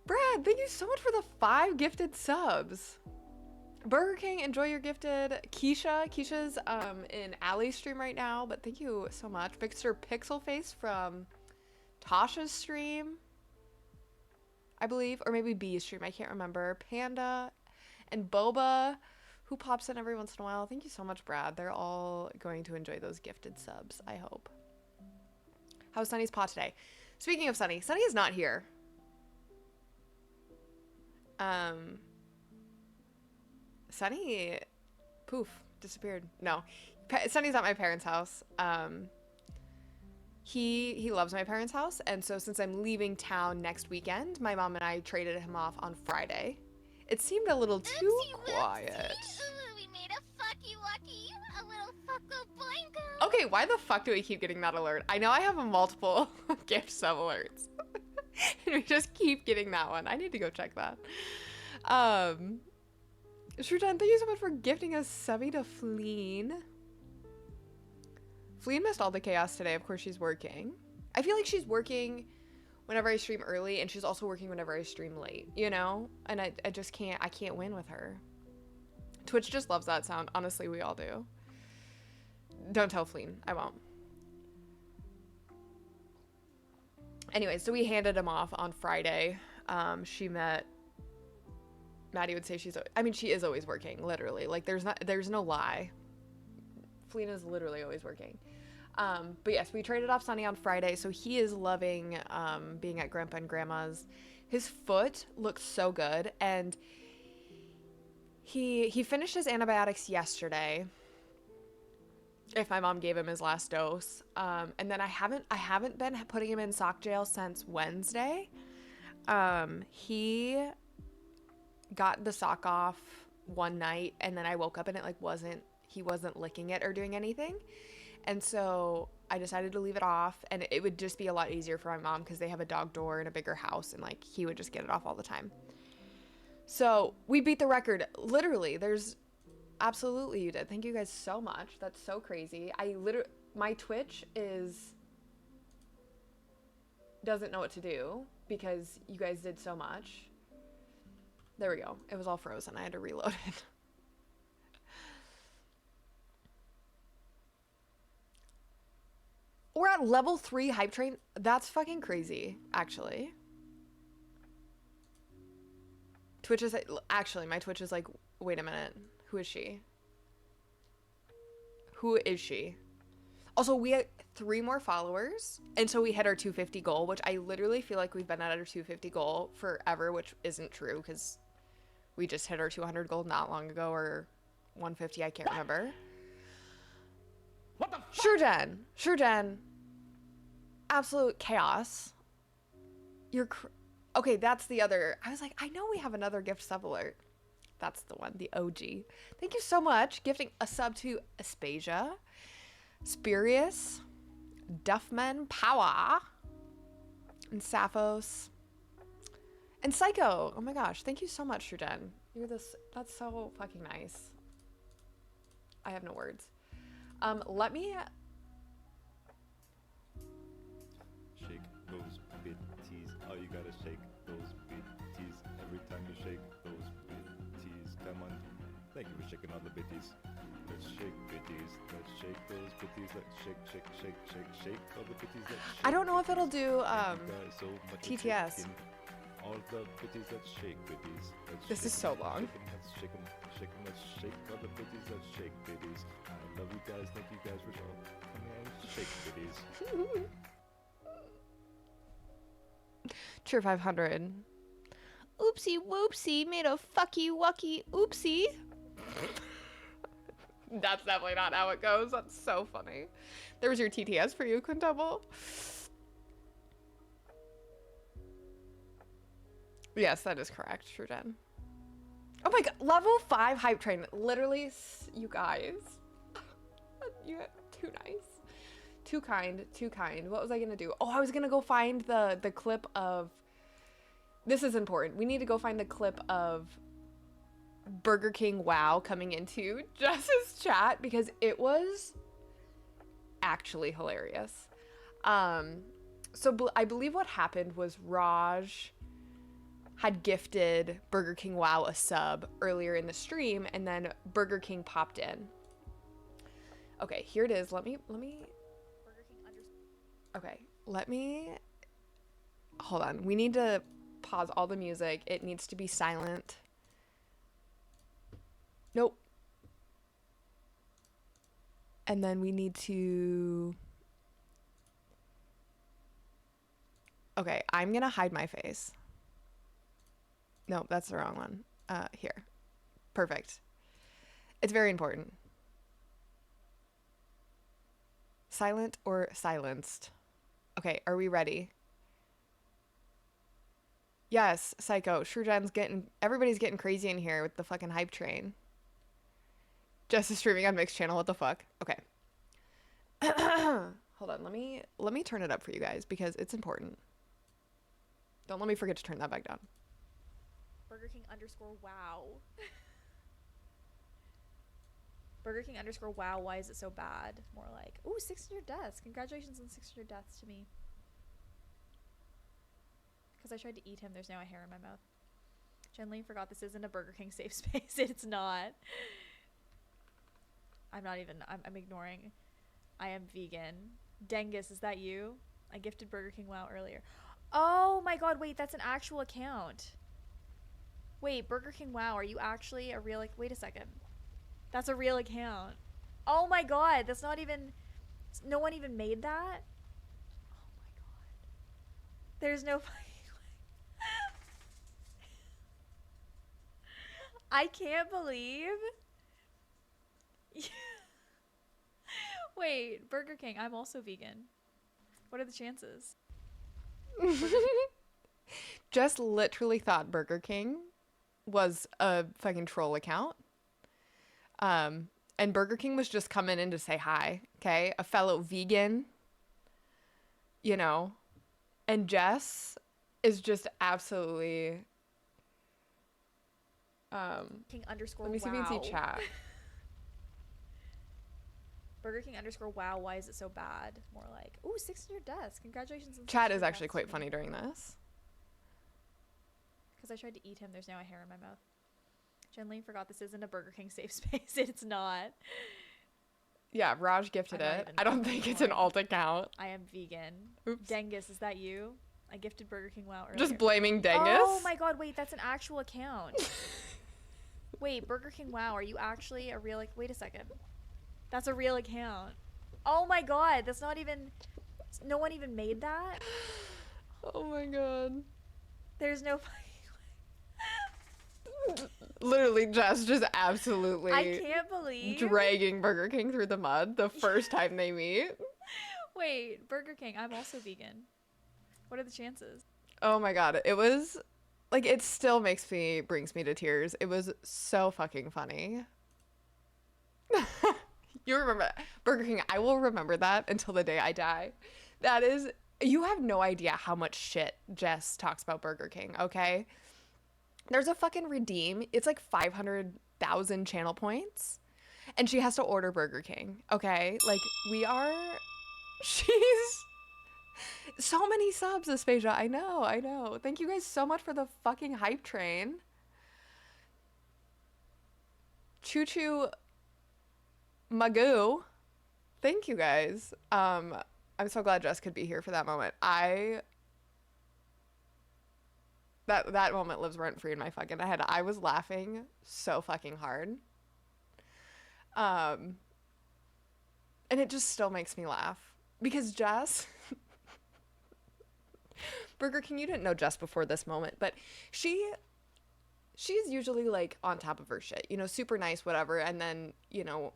Speaker 3: Brad, thank you so much for the 5 gifted subs. Burger King, enjoy your gifted. Keisha's in Allie's stream right now, but thank you so much. Victor Pixelface from Tasha's stream, I believe, or maybe B's stream, I can't remember. Panda and Boba, who pops in every once in a while. Thank you so much, Brad. They're all going to enjoy those gifted subs, I hope. How's Sunny's pot today? Speaking of Sunny, Sunny is not here. Sunny, poof, disappeared. No, Sunny's at my parents' house. He loves my parents' house, and so since I'm leaving town next weekend, my mom and I traded him off on Friday. It seemed a little too quiet.
Speaker 5: Ooh, we made a fucky walkie, a little fucko boingo.
Speaker 3: Okay, why the fuck do we keep getting that alert? I know I have multiple gift sub alerts. And we just keep getting that one. I need to go check that. Shrujan, thank you so much for gifting us subby to Fleen. Fleen missed all the chaos today. Of course she's working. I feel like she's working whenever I stream early, and she's also working whenever I stream late, you know? And I just can't, I can't win with her. Twitch just loves that sound. Honestly, we all do. Don't tell Fleen. I won't. Anyway, so we handed him off on Friday. She met... Maddie would say she's... I mean, she is always working, literally. Like, there's no lie. Fleen is literally always working. But yes, we traded off Sunny on Friday, so he is loving being at Grandpa and Grandma's. His foot looks so good, and he finished his antibiotics yesterday. If my mom gave him his last dose, and then I haven't been putting him in sock jail since Wednesday. He got the sock off one night, and then I woke up and he wasn't licking it or doing anything. And so I decided to leave it off, and it would just be a lot easier for my mom because they have a dog door and a bigger house, and like he would just get it off all the time. So we beat the record. Literally, absolutely you did. Thank you guys so much. That's so crazy. My Twitch doesn't know what to do because you guys did so much. There we go. It was all frozen. I had to reload it. We're at level 3 hype train. That's fucking crazy, actually. Twitch is... Actually, my Twitch is like, wait a minute. Who is she? Who is she? Also, we had 3 more followers, and so we hit our 250 goal, which I literally feel like we've been at our 250 goal forever, which isn't true, because we just hit our 200 goal not long ago, or 150, I can't remember.
Speaker 1: What the fuck?
Speaker 3: Shurjan. Absolute chaos. Okay, that's the other. I was like, I know we have another gift sub alert. That's the one, the OG. Thank you so much. Gifting a sub to Aspasia, Spurious, Duffman, Power, and Sappos, and Psycho. Oh my gosh, thank you so much, Shurjan. That's so fucking nice. I have no words. Let me...
Speaker 6: Shake those bitties. Oh, you gotta shake those bitties. Every time you shake those bitties. Come on. Thank you for shaking all the bitties. Let's shake bitties. Let's shake those bitties. Let's shake all the bitties. Let's shake.
Speaker 3: I don't know if it'll do
Speaker 6: Thank you guys so much for
Speaker 3: TTS.
Speaker 6: shaking all the bitties. Let's shake bitties.
Speaker 3: This is so long.
Speaker 6: Let's shake them. Let's shake all the bitties. Let's shake bitties. I love you guys. Thank you guys for coming out. Shake bitties.
Speaker 3: Cheer 500. Oopsie whoopsie, made a fucky wucky oopsie. That's definitely not how it goes. That's so funny. There was your TTS for you, Quintuple. Yes, that is correct, Shurjan. Oh my god, level 5 hype train. Literally, you guys. You're too nice. Too kind. What was I gonna do? Oh, I was gonna go find the clip of... This is important. We need to go find the clip of Burger King WoW coming into Jess's chat because it was actually hilarious. So I believe what happened was Raj had gifted Burger King WoW a sub earlier in the stream, and then Burger King popped in. Okay, here it is. Let me Okay, let me... Hold on. We need to pause all the music. It needs to be silent. Nope. And then we need to... Okay, I'm gonna hide my face. No, that's the wrong one. Here. Perfect. It's very important. Silent or silenced? Okay, are we ready? Yes, Psycho. Shurjan's everybody's getting crazy in here with the fucking hype train. Just streaming on Mixed Channel, what the fuck? Okay. Hold on, let me turn it up for you guys because it's important. Don't let me forget to turn that back down.
Speaker 7: Burger King underscore wow. Burger King underscore wow. Why is it so bad? More like, ooh, 600 deaths. Congratulations on 600 deaths to me. Because I tried to eat him. There's now a hair in my mouth. Jen forgot this isn't a Burger King safe space. It's not. I'm ignoring. I am vegan. Dengus, is that you? I gifted Burger King wow earlier. Oh my god, wait, that's an actual account. Wait, Burger King wow, are you actually a real, wait a second. That's a real account. Oh my god, that's not even, no one even made that? Oh my god. There's no I can't believe. Wait, Burger King, I'm also vegan. What are the chances?
Speaker 3: Just literally thought Burger King was a fucking troll account. And Burger King was just coming in to say hi, okay? A fellow vegan, you know. And Jess is just absolutely
Speaker 7: King underscore
Speaker 3: let me see
Speaker 7: wow.
Speaker 3: if you can see chat.
Speaker 7: Burger King underscore wow, why is it so bad? More like, ooh, 600 deaths. Congratulations on
Speaker 3: Chat
Speaker 7: 600
Speaker 3: is actually
Speaker 7: deaths
Speaker 3: quite
Speaker 7: to me.
Speaker 3: funny during this.
Speaker 7: Because I tried to eat him. There's now a hair in my mouth. Jen forgot this isn't a Burger King safe space. It's not.
Speaker 3: Yeah, Raj gifted
Speaker 7: I'm not
Speaker 3: it.
Speaker 7: even
Speaker 3: I don't think it's an
Speaker 7: ignoring.
Speaker 3: alt account.
Speaker 7: I am vegan.
Speaker 3: Oops.
Speaker 7: Dengus, is that you? I gifted Burger King wow earlier.
Speaker 3: Just blaming Dengus.
Speaker 7: Oh my god, wait, that's an actual account. Wait, Burger King wow, are you actually a real, wait a second. That's a real account. Oh my god, that's not even, no one even made that?
Speaker 3: Oh my god.
Speaker 7: There's no
Speaker 3: Literally just absolutely
Speaker 7: I can't believe.
Speaker 3: dragging Burger King through the mud the first time they meet.
Speaker 7: Wait, Burger King, I'm also vegan. What are the chances?
Speaker 3: Oh my god. It was like, it still brings me to tears. It was so fucking funny. You remember Burger King? I will remember that until the day I die. That is, you have no idea how much shit Jess talks about Burger King, okay? There's a fucking redeem. It's like 500,000 channel points. And she has to order Burger King, okay? Like, she's so many subs, Aspasia. I know. Thank you guys so much for the fucking hype train. Choo Choo Magoo. Thank you guys. I'm so glad Jess could be here for that moment. That moment lives rent free in my fucking head. I was laughing so fucking hard. And it just still makes me laugh because Jess Burger King, you didn't know Jess before this moment, but she's usually like on top of her shit, you know, super nice, whatever. And then, you know,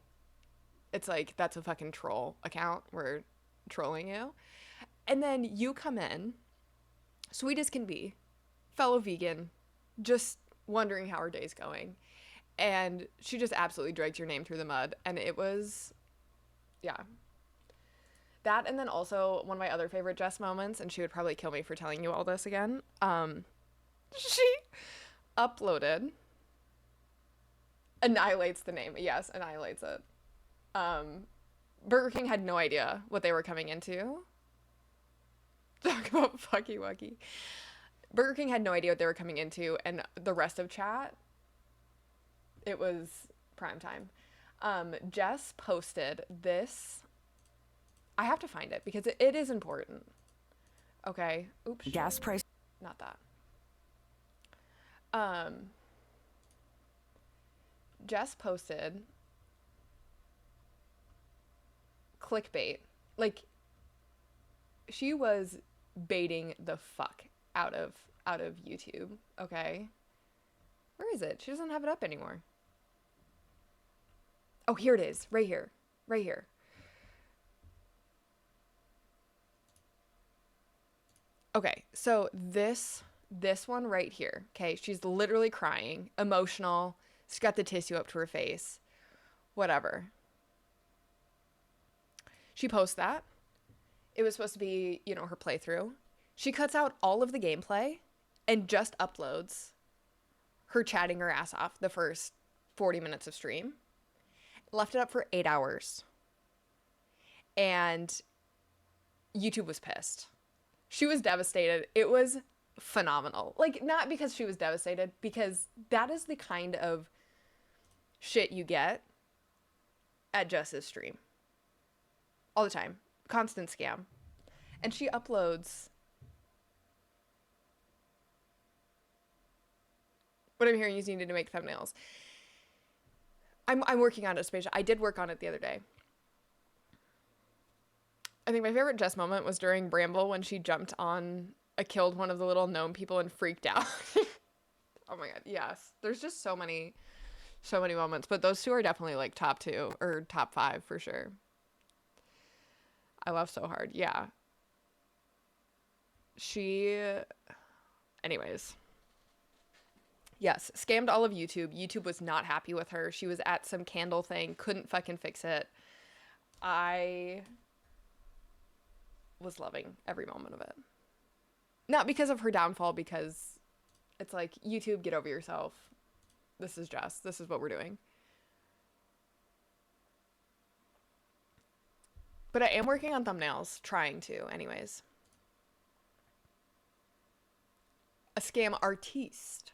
Speaker 3: it's like, that's a fucking troll account. We're trolling you. And then you come in, sweet as can be, fellow vegan, just wondering how her day's going. And she just absolutely drags your name through the mud. And it was, yeah. That, and then also one of my other favorite Jess moments, and she would probably kill me for telling you all this again. She uploaded, annihilates the name. Yes, annihilates it. Burger King had no idea what they were coming into. Talk about fucky wucky. Burger King had no idea what they were coming into, and the rest of chat, it was prime time. Jess posted this. I have to find it because it is important. Okay. Oops.
Speaker 8: Gas price.
Speaker 3: Not that. Jess posted clickbait. Like, she was baiting the fuck out of YouTube, okay? Where is it? She doesn't have it up anymore. Oh, here it is. Right here. Right here. Okay, so this one right here, okay? She's literally crying, emotional. She's got the tissue up to her face. Whatever. She posts that. It was supposed to be, you know, her playthrough. She cuts out all of the gameplay and just uploads her chatting her ass off the first 40 minutes of stream. Left it up for 8 hours. And YouTube was pissed. She was devastated. It was phenomenal. Like, not because she was devastated, because that is the kind of shit you get at Jess's stream. All the time. Constant scam. And she uploads. What I'm hearing is you need to make thumbnails. I'm working on it, Aspasia. I did work on it the other day. I think my favorite Jess moment was during Bramble when she jumped on, killed one of the little gnome people and freaked out. Oh my god, yes. There's just so many moments. But those two are definitely like top 2 or top 5 for sure. I laugh so hard. Yeah. Anyways. Yes, scammed all of YouTube. YouTube was not happy with her. She was at some candle thing, couldn't fucking fix it. I was loving every moment of it. Not because of her downfall, because it's like, YouTube, get over yourself. This is Jess. This is what we're doing. But I am working on thumbnails, trying to, anyways. A scam artiste.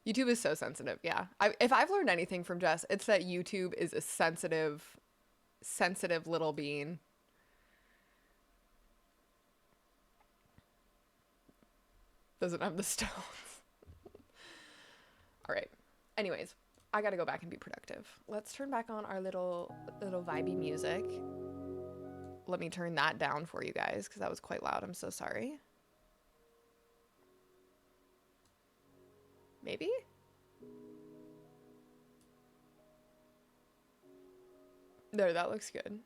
Speaker 3: YouTube is so sensitive, yeah. If I've learned anything from Jess, it's that YouTube is a sensitive little being. Doesn't have the stones. All right. Anyways, I gotta go back and be productive. Let's turn back on our little vibey music. Let me turn that down for you guys, because that was quite loud. I'm so sorry. Maybe? There, that looks good.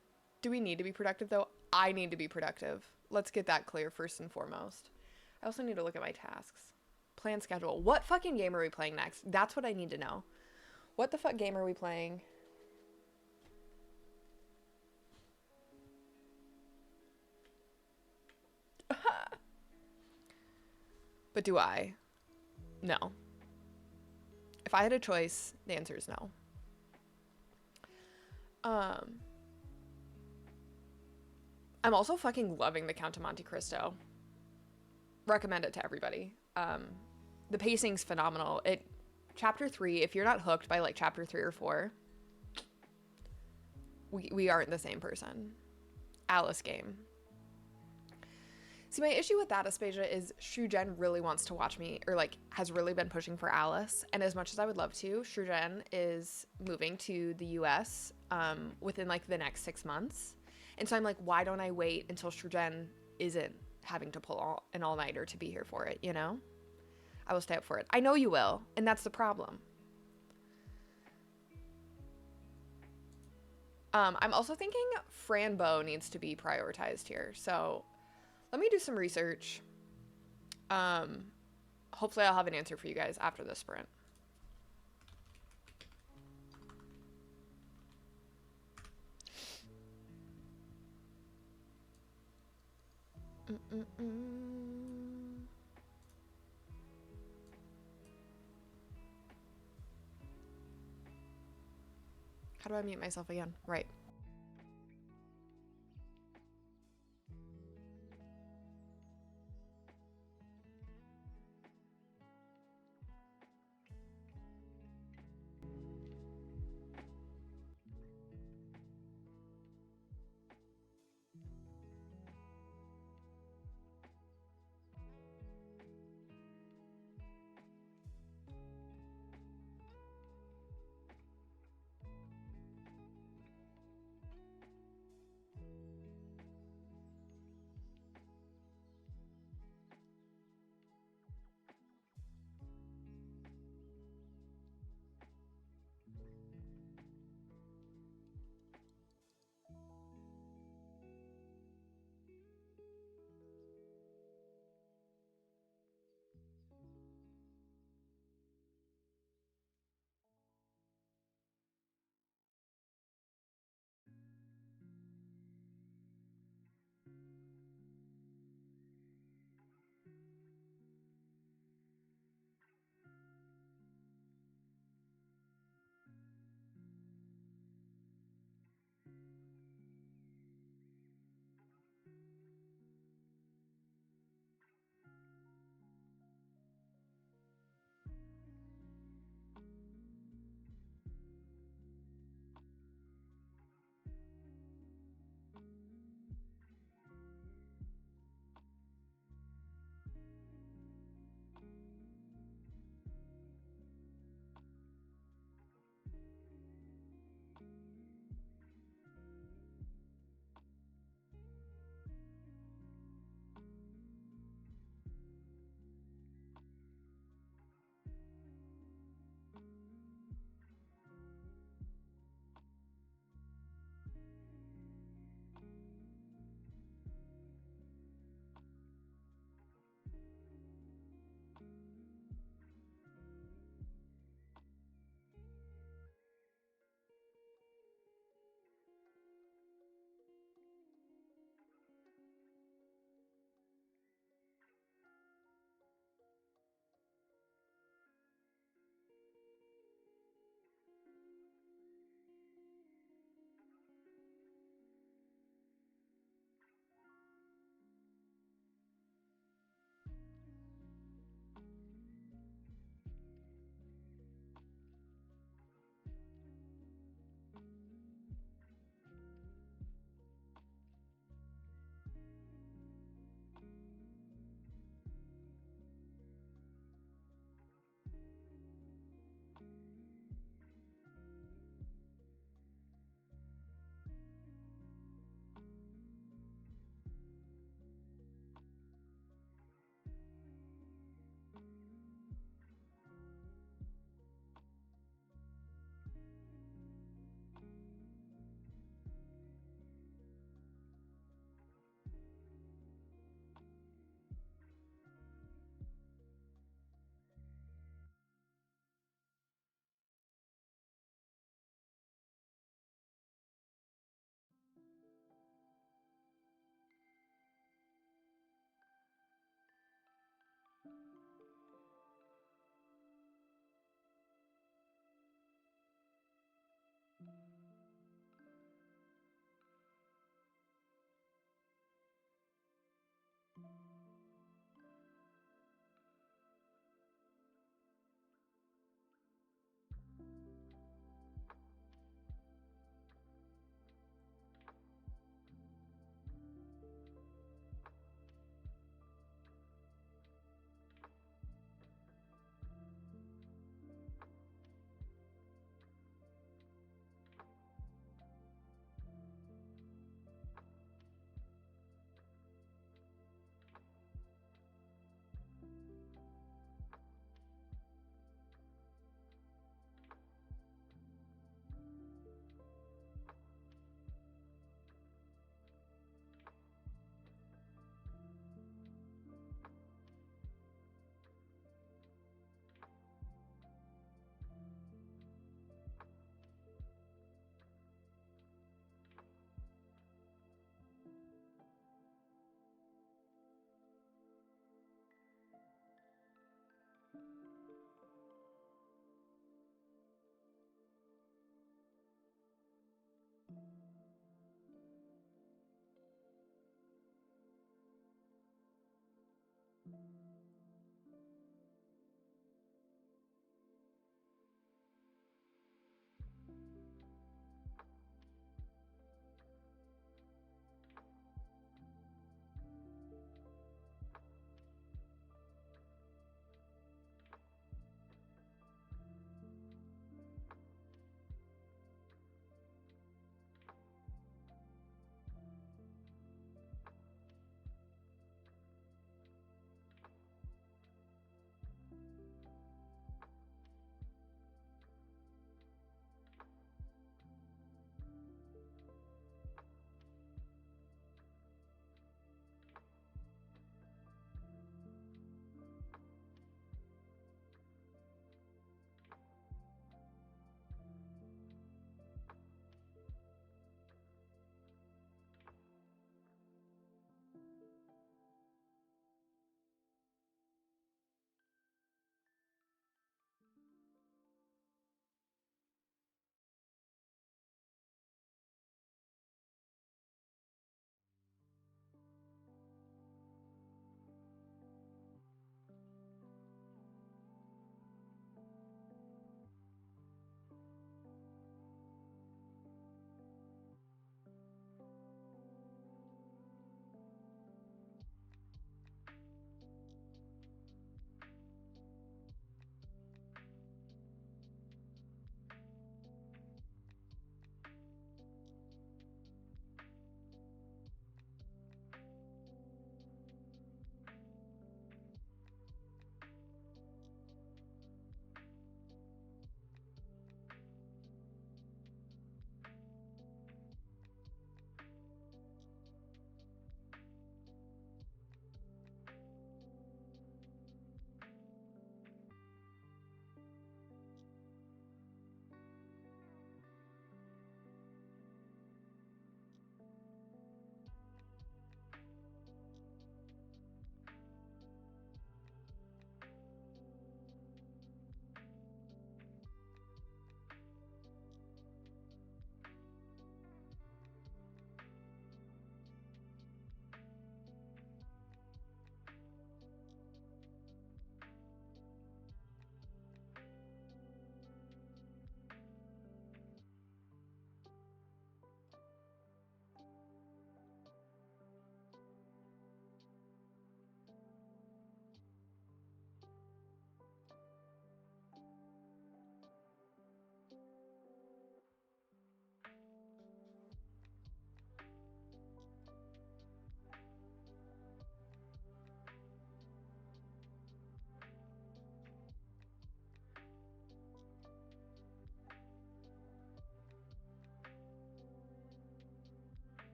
Speaker 3: Do we need to be productive, though? I need to be productive. Let's get that clear first and foremost. I also need to look at my tasks. Plan schedule. What fucking game are we playing next? That's what I need to know. What the fuck game are we playing? But do I? No. If I had a choice, the answer is no. I'm also fucking loving the Count of Monte Cristo. Recommend it to everybody. The pacing's phenomenal. Chapter 3, if you're not hooked by like chapter 3 or 4, we aren't the same person. Alice game. See, my issue with that, Aspasia, is Shujen really wants to watch me, or like has really been pushing for Alice. And as much as I would love to, Shujen is moving to the US within like the next 6 months. And so I'm like, why don't I wait until Shujen isn't having to pull an all-nighter to be here for it, you know? I will stay up for it. I know you will, and that's the problem. I'm also thinking Franbo needs to be prioritized here. So let me do some research. Hopefully I'll have an answer for you guys after the sprint. How do I mute myself again? Right.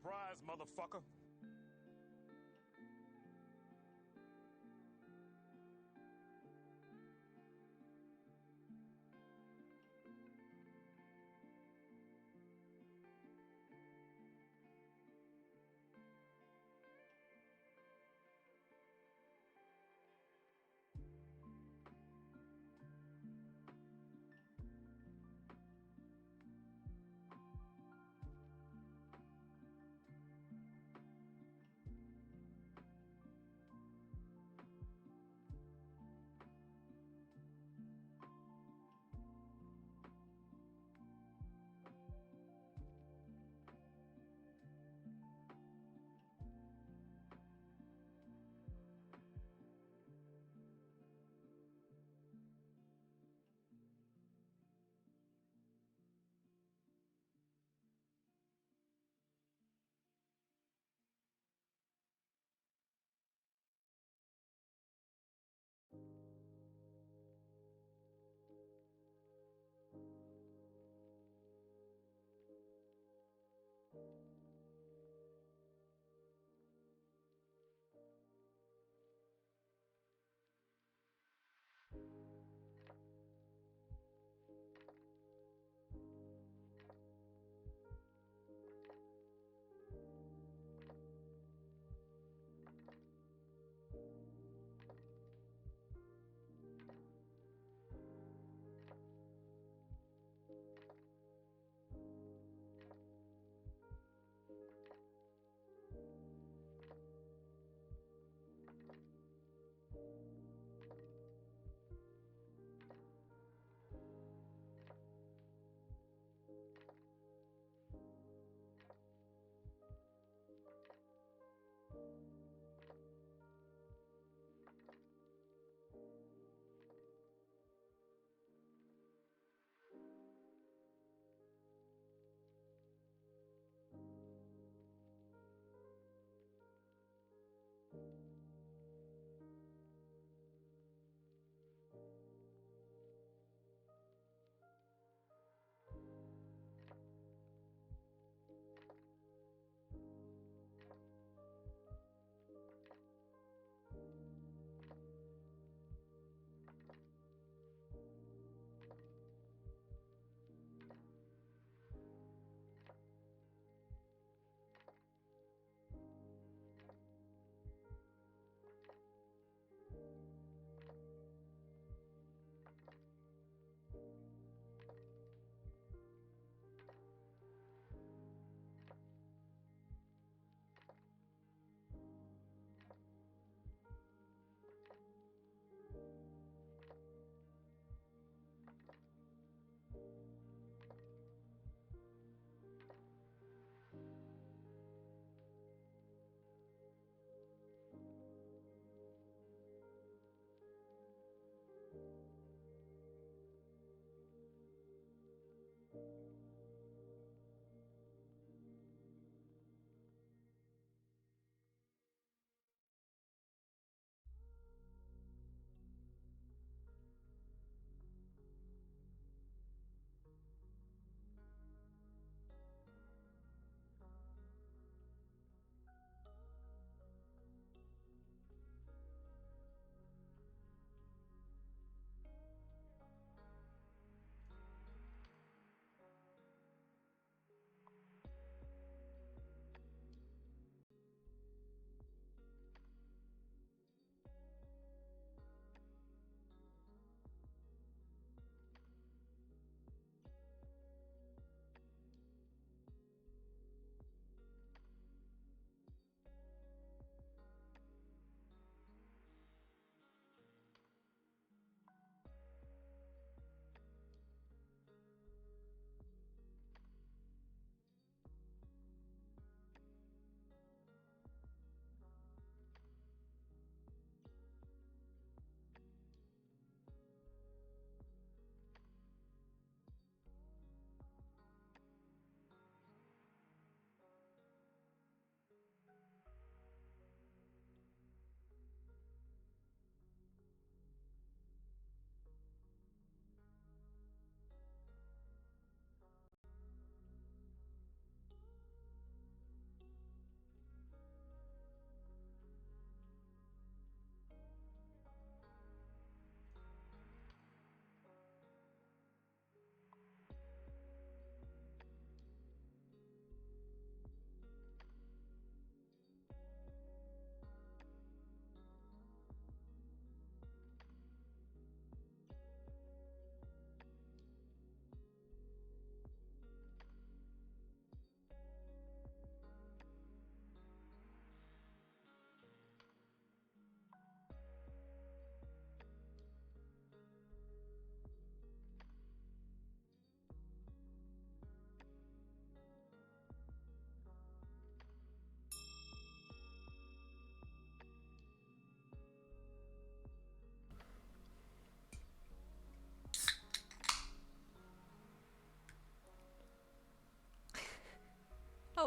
Speaker 8: Surprise, motherfucker.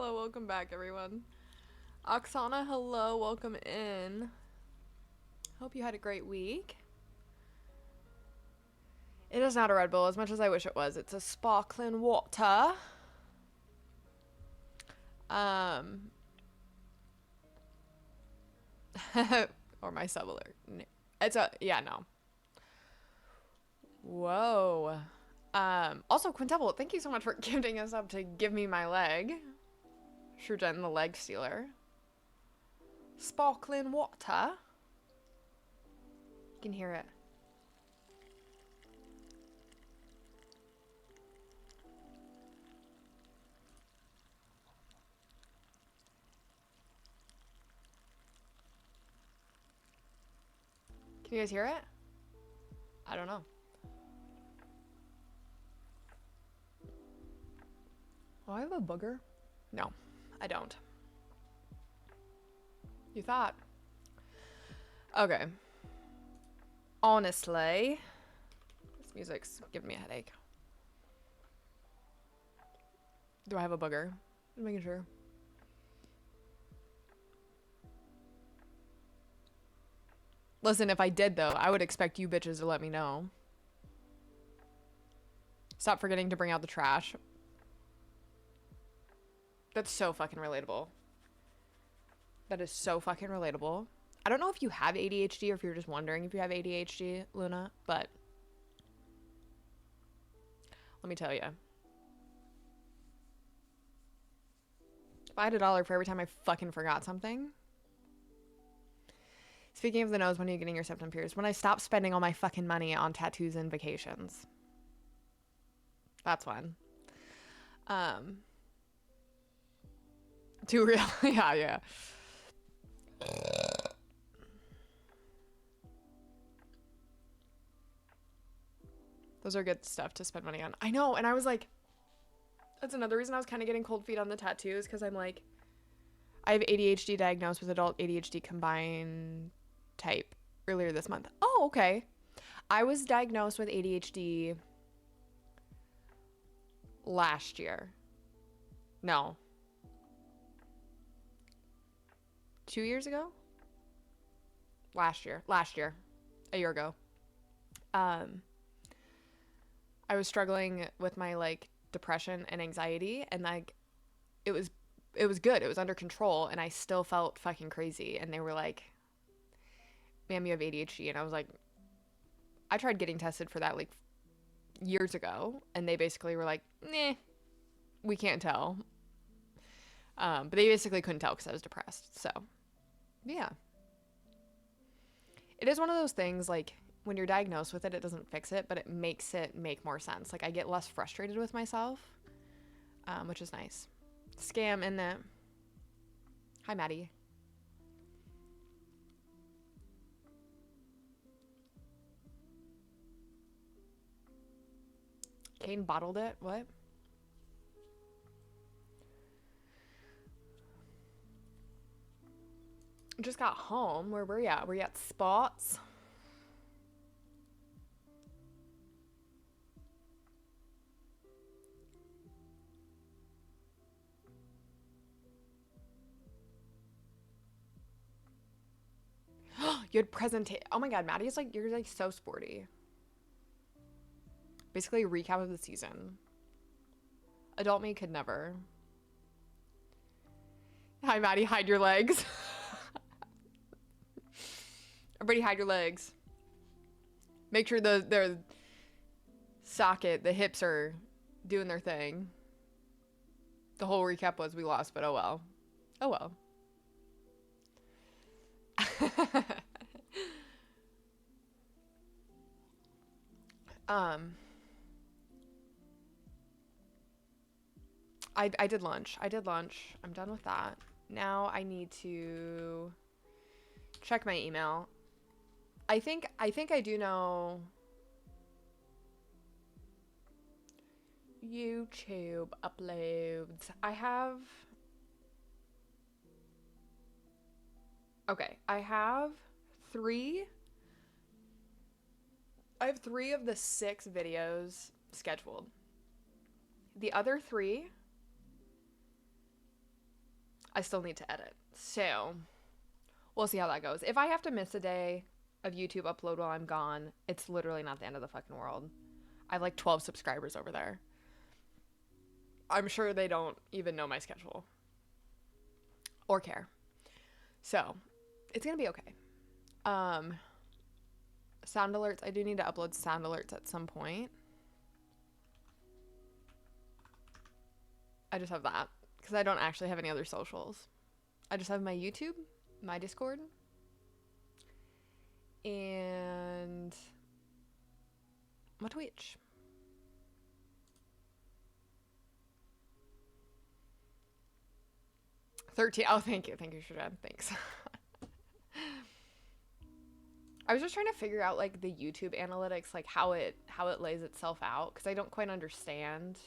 Speaker 3: Hello, welcome back, everyone. Oksana, hello, welcome in. Hope you had a great week. It is not a Red Bull as much as I wish it was. It's a sparkling water. Or my sub alert. It's a, yeah, no. Whoa. Also, Quintuple, thank you so much for gifting us up to give me my leg. Shurjen, the leg stealer. Sparkling water. You can hear it. Can you guys hear it? I don't know. Oh, I have a booger? No, I don't. You thought. Okay. Honestly, this music's giving me a headache. Do I have a booger? I'm making sure. Listen, if I did though, I would expect you bitches to let me know. Stop forgetting to bring out the trash. That's so fucking relatable. That is so fucking relatable. I don't know if you have ADHD or if you're just wondering if you have ADHD, Luna, but let me tell you. If I had $1 for every time I fucking forgot something. Speaking of the nose, when are you getting your septum pierced? When I stop spending all my fucking money on tattoos and vacations. That's when. Too real. Yeah. Those are good stuff to spend money on. I know, and I was like, that's another reason I was kind of getting cold feet on the tattoos, because I'm like, I have ADHD diagnosed with adult ADHD combined type earlier this month. Oh, okay. I was diagnosed with ADHD last year. No. 2 years ago? Last year. A year ago. I was struggling with my like depression and anxiety, and like it was good. It was under control, and I still felt fucking crazy. And they were like, ma'am, you have ADHD. And I was like, I tried getting tested for that like years ago, and they basically were like, nah, we can't tell. But they basically couldn't tell because I was depressed. So yeah, it is one of those things, like when you're diagnosed with it, it doesn't fix it, but it makes it make more sense. Like I get less frustrated with myself, which is nice. Scam, isn't it? Hi, Maddie. Kane bottled it? What? Just got home. Where were you at? Were you at Spots? You had presentation. Oh my god, Maddie's like, you're like so sporty. Basically a recap of the season. Adult me could never. Hi, Maddie, hide your legs. Everybody hide your legs. Make sure their socket, the hips are doing their thing. The whole recap was we lost, but oh well. Oh well. I did lunch. I'm done with that. Now I need to check my email. I think I do know. YouTube uploads. I have 3. I have 3 of the 6 videos scheduled. The other 3 I still need to edit. So we'll see how that goes. If I have to miss a day of YouTube upload while I'm gone, it's literally not the end of the fucking world. I have like 12 subscribers over there. I'm sure they don't even know my schedule or care. So it's gonna be okay. Sound alerts. I do need to upload sound alerts at some point. I just have that because I don't actually have any other socials. I just have my YouTube, my Discord, and my Twitch. Oh, thank you, Shredan. Thanks. I was just trying to figure out like the YouTube analytics, like how it lays itself out, because I don't quite understand.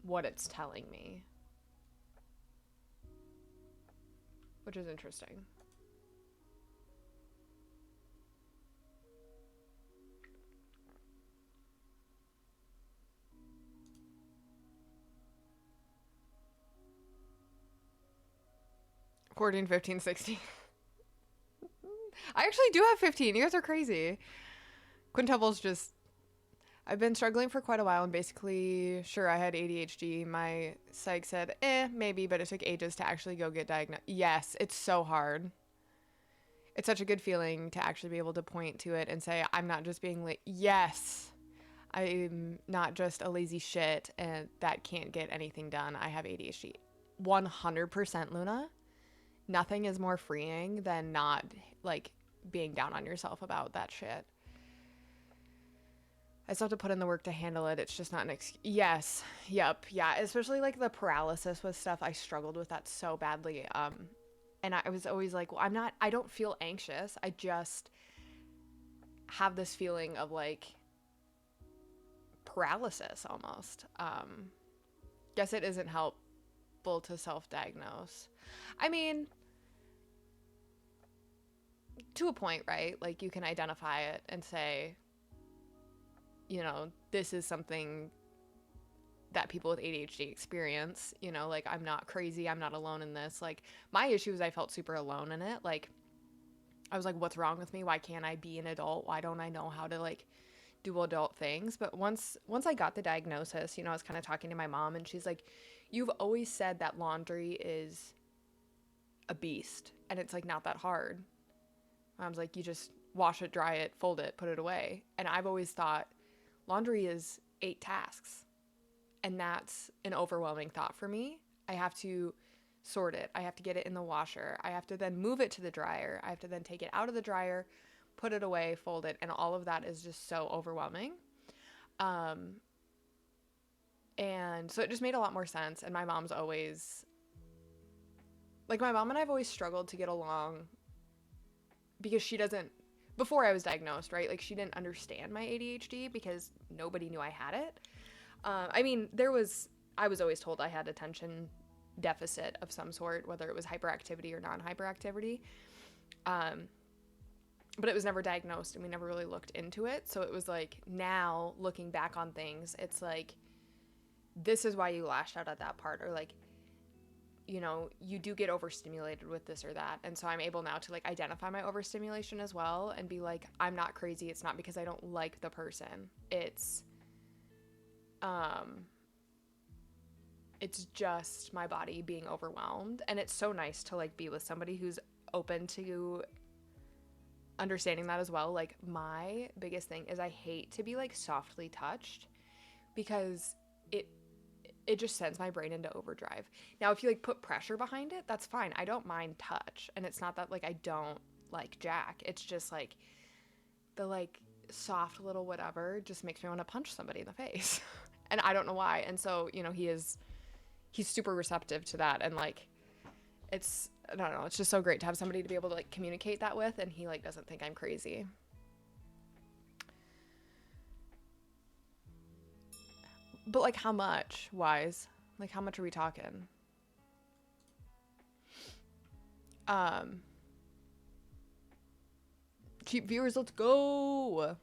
Speaker 3: What it's telling me, which is interesting. 14, 15, 16. I actually do have 15. You guys are crazy. Quintuple's just... I've been struggling for quite a while, and basically, sure, I had ADHD. My psych said, maybe, but it took ages to actually go get diagnosed. Yes, it's so hard. It's such a good feeling to actually be able to point to it and say, I'm not just being late. Yes, I'm not just a lazy shit and that can't get anything done. I have ADHD. 100%, Luna. Nothing is more freeing than not, like, being down on yourself about that shit. I still have to put in the work to handle it. It's just not an excuse. Yes. Yep. Yeah. Especially like the paralysis with stuff. I struggled with that so badly. And I was always like, well, I don't feel anxious. I just have this feeling of like paralysis almost. Guess it isn't helpful to self-diagnose. I mean, to a point, right? Like you can identify it and say, you know, this is something that people with ADHD experience, you know, like I'm not crazy. I'm not alone in this. Like my issue is I felt super alone in it. Like I was like, what's wrong with me? Why can't I be an adult? Why don't I know how to like do adult things? But once I got the diagnosis, you know, I was kind of talking to my mom and she's like, you've always said that laundry is a beast and it's like not that hard. I was like, you just wash it, dry it, fold it, put it away. And I've always thought laundry is 8 tasks. And that's an overwhelming thought for me. I have to sort it. I have to get it in the washer. I have to then move it to the dryer. I have to then take it out of the dryer, put it away, fold it. And all of that is just so overwhelming. And so it just made a lot more sense. And my mom's always... Like my mom and I have always struggled to get along because she doesn't... Before I was diagnosed, right? Like she didn't understand my ADHD because nobody knew I had it. I mean, I was always told I had attention deficit of some sort, whether it was hyperactivity or non-hyperactivity. But it was never diagnosed and we never really looked into it. So it was like now looking back on things, it's like, this is why you lashed out at that part, or like, you know, you do get overstimulated with this or that. And so I'm able now to like identify my overstimulation as well and be like, I'm not crazy. It's not because I don't like the person. It's just my body being overwhelmed. And it's so nice to like be with somebody who's open to understanding that as well. Like my biggest thing is I hate to be like softly touched because it just sends my brain into overdrive. Now, if you like put pressure behind it, that's fine. I don't mind touch. And it's not that like I don't like Jack. It's just like the like soft little whatever just makes me want to punch somebody in the face. And I don't know why. And so, you know, he's super receptive to that. And like, I don't know, it's just so great to have somebody to be able to like communicate that with. And he like doesn't think I'm crazy. But like how much, Wise? Like how much are we talking? Cheap viewers, let's go.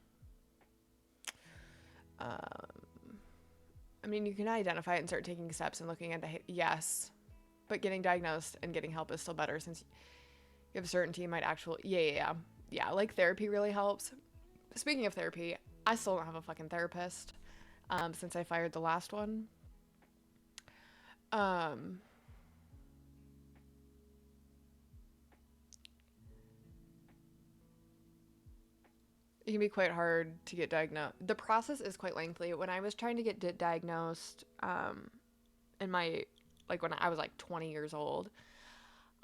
Speaker 3: I mean, you can identify it and start taking steps and looking at the yes, but getting diagnosed and getting help is still better since you have certainty you might actually yeah, like therapy really helps. Speaking of therapy, I still don't have a fucking therapist since I fired the last one. It can be quite hard to get diagnosed. The process is quite lengthy. When I was trying to get diagnosed, in my, like when I was like 20 years old,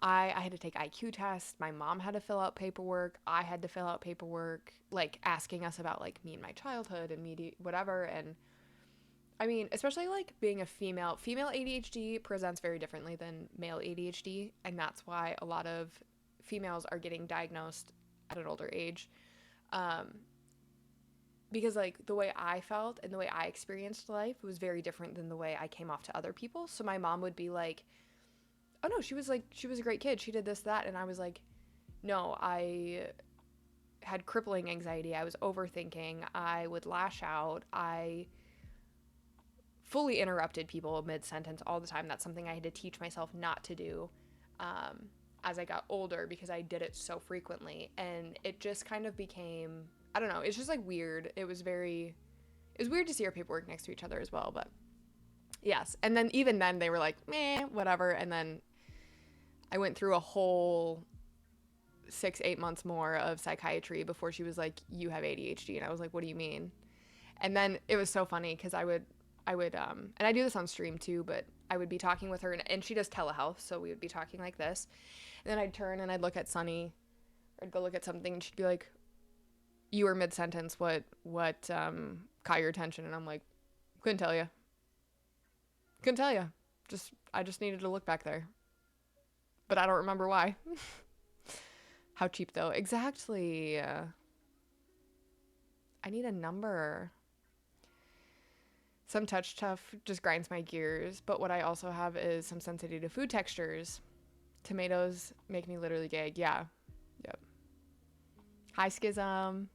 Speaker 3: I had to take IQ tests. My mom had to fill out paperwork. I had to fill out paperwork, like asking us about like me and my childhood and me, whatever. And I mean, especially like being a female ADHD presents very differently than male ADHD. And that's why a lot of females are getting diagnosed at an older age. Because like the way I felt and the way I experienced life was very different than the way I came off to other people. So my mom would be like, oh no, she was a great kid. She did this, that. And I was like, no, I had crippling anxiety. I was overthinking. I would lash out. I fully interrupted people mid-sentence all the time. That's something I had to teach myself not to do as I got older because I did it so frequently. And it just kind of became, I don't know, it's just like weird. It was weird to see our paperwork next to each other as well. But yes. And then even then they were like, meh, whatever. And then I went through a whole 6-8 months more of psychiatry before she was like, you have ADHD. And I was like, what do you mean? And then it was so funny because I would, and I do this on stream too, but I would be talking with her and she does telehealth. So we would be talking like this. And then I'd turn and I'd look at Sunny or I'd go look at something and she'd be like, you were mid-sentence. What caught your attention? And I'm like, couldn't tell you. I just needed to look back there. But I don't remember why. How cheap though. Exactly. I need a number. Some touch tough just grinds my gears. But what I also have is some sensitivity to food textures. Tomatoes make me literally gag. Yeah. Yep. Hi, Schism.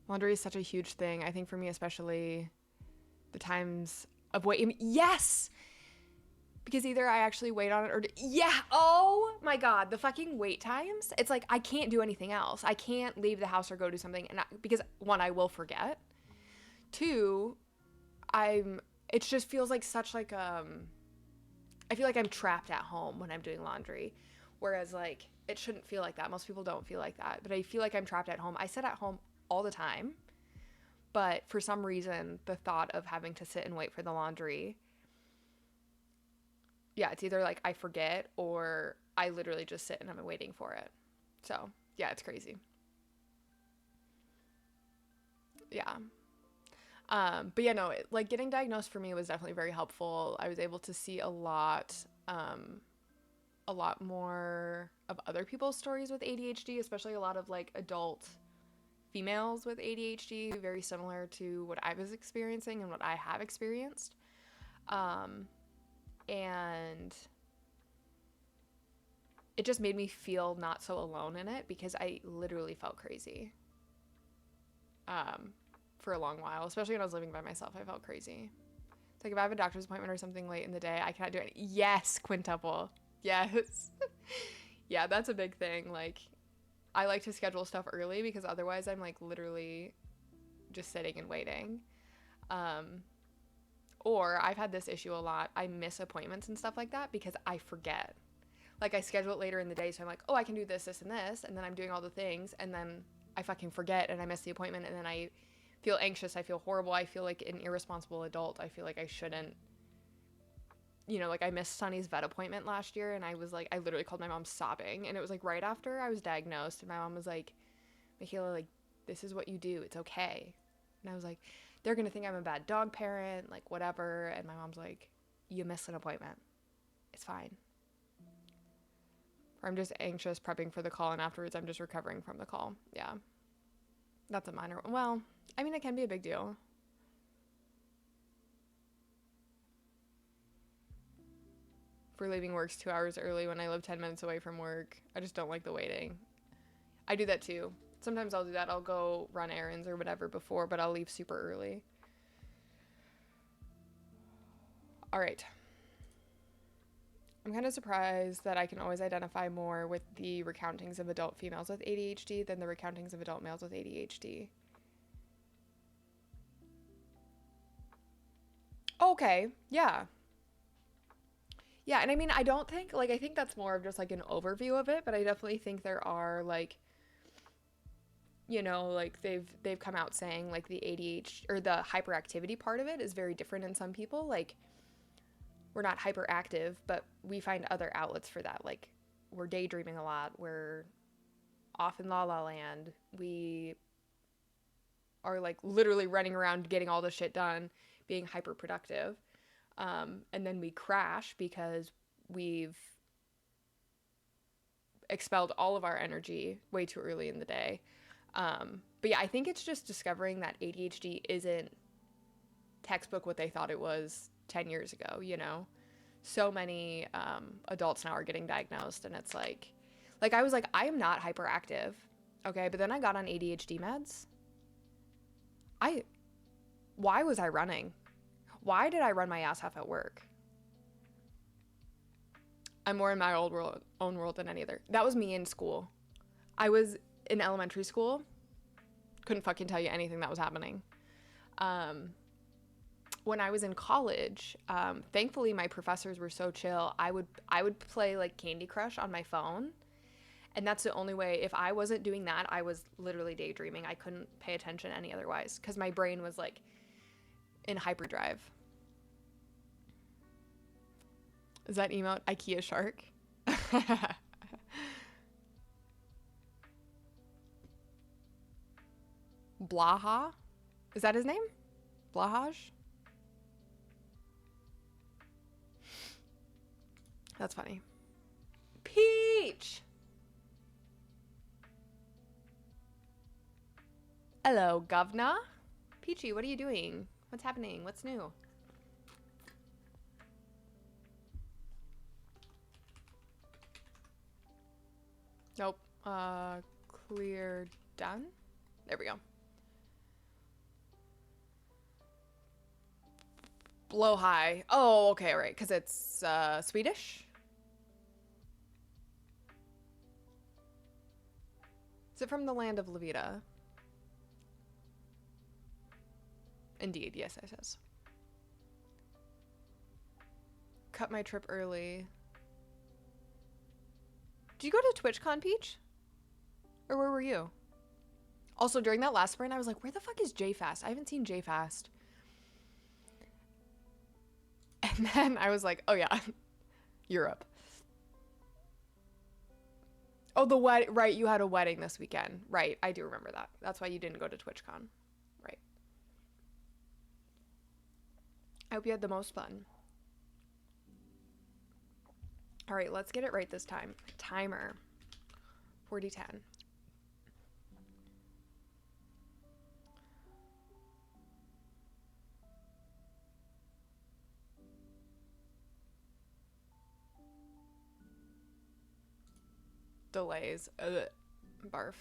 Speaker 3: Laundry is such a huge thing. I think for me especially, the times of wait. Yes! Because either I actually wait on it or... Yeah! Oh my god. The fucking wait times. It's like I can't do anything else. I can't leave the house or go do something. Because one, I will forget. Two, it just feels like such like... I feel like I'm trapped at home when I'm doing laundry. Whereas like it shouldn't feel like that. Most people don't feel like that. But I feel like I'm trapped at home. I sit at home all the time. But for some reason, the thought of having to sit and wait for the laundry, yeah, it's either like I forget or I literally just sit and I'm waiting for it. So, yeah, it's crazy. Yeah. But yeah, no, like getting diagnosed for me was definitely very helpful. I was able to see a lot more of other people's stories with ADHD, especially a lot of like adult females with ADHD, very similar to what I was experiencing and what I have experienced. And it just made me feel not so alone in it because I literally felt crazy for a long while, especially when I was living by myself. I felt crazy. It's like if I have a doctor's appointment or something late in the day, I cannot do it. Yes, quintuple. Yes. Yeah, that's a big thing. Like, I like to schedule stuff early because otherwise I'm like literally just sitting and waiting. Or I've had this issue a lot. I miss appointments and stuff like that because I forget. Like I schedule it later in the day, so I'm like, oh, I can do this, this, and this, and then I'm doing all the things, and then I fucking forget and I miss the appointment, and then I feel anxious, I feel horrible, I feel like an irresponsible adult, I feel like I shouldn't, like I missed Sunny's vet appointment last year, and I was like, I literally called my mom sobbing, and it was like right after I was diagnosed, and my mom was like, Michaela, like, this is what you do, it's okay. And I was like, they're gonna think I'm a bad dog parent, like whatever, and my mom's like, you missed an appointment, it's fine. Or I'm just anxious prepping for the call, and afterwards I'm just recovering from the call. Yeah. That's a minor... Well, I mean, it can be a big deal. For leaving work 2 hours early when I live 10 minutes away from work. I just don't like the waiting. I do that too. Sometimes I'll do that. I'll go run errands or whatever before, but I'll leave super early. All right. I'm kind of surprised that I can always identify more with the recountings of adult females with ADHD than the recountings of adult males with ADHD. Okay, yeah. Yeah, and I mean, I don't think, like, I think that's more of just, like, an overview of it, but I definitely think there are, like, you know, like, they've come out saying, like, the ADHD, or the hyperactivity part of it is very different in some people. Like, we're not hyperactive, but we find other outlets for that. Like, we're daydreaming a lot, we're off in la la land, we are, like, literally running around getting all the shit done, being hyper productive. And then we crash because we've expelled all of our energy way too early in the day. But yeah, I think it's just discovering that ADHD isn't textbook what they thought it was 10 years ago, you know? So many adults now are getting diagnosed, and it's like I was like, I am not hyperactive, okay? But then I got on ADHD meds. Why was I running? Why did I run my ass off at work? I'm more in my own world than any other. That was me in school. I was in elementary school. Couldn't fucking tell you anything that was happening. When I was in college, thankfully my professors were so chill. I would play like Candy Crush on my phone. And that's the only way. If I wasn't doing that, I was literally daydreaming. I couldn't pay attention any otherwise because my brain was like in hyperdrive. Is that emote IKEA shark? Blaha? Is that his name? Blahaj? That's funny. Peach! Hello, governor. Peachy, what are you doing? What's happening? What's new? Nope. Clear done? There we go. Blow high. Oh, okay, right. Because it's Swedish? Is it from the land of Levita? Indeed, yes, it says. Cut my trip early. Did you go to TwitchCon, Peach? Or where were you? Also, during that last sprint, I was like, where the fuck is JFast? I haven't seen JFast. And then I was like, oh yeah, Europe. Oh, the wedding. Right, you had a wedding this weekend. Right, I do remember that. That's why you didn't go to TwitchCon. Right. I hope you had the most fun. All right, let's get it right this time. Timer. 40-10. Delays. Ugh. Barf.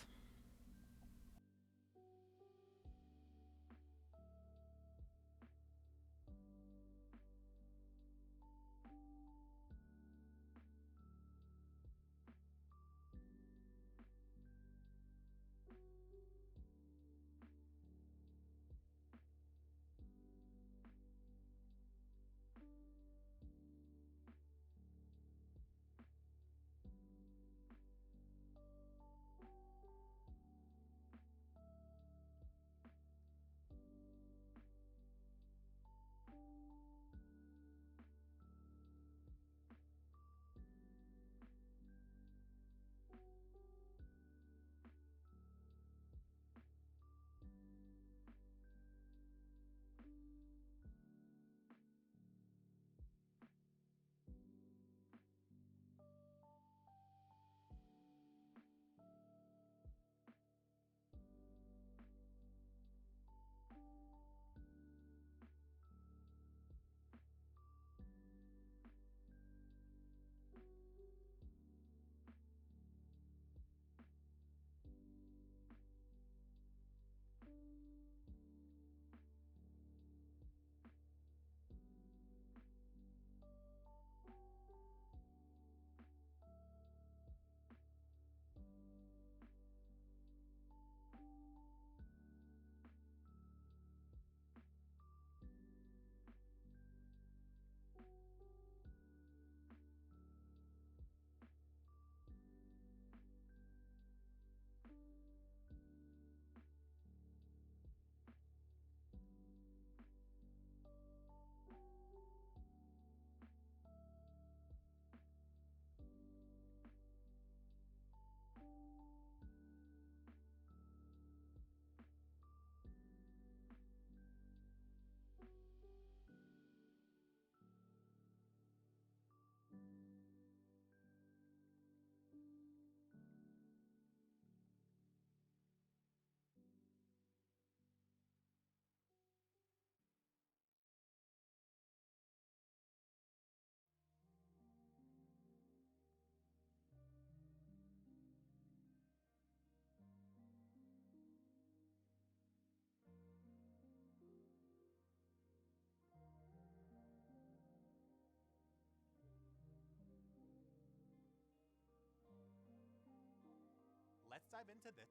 Speaker 8: dive into this.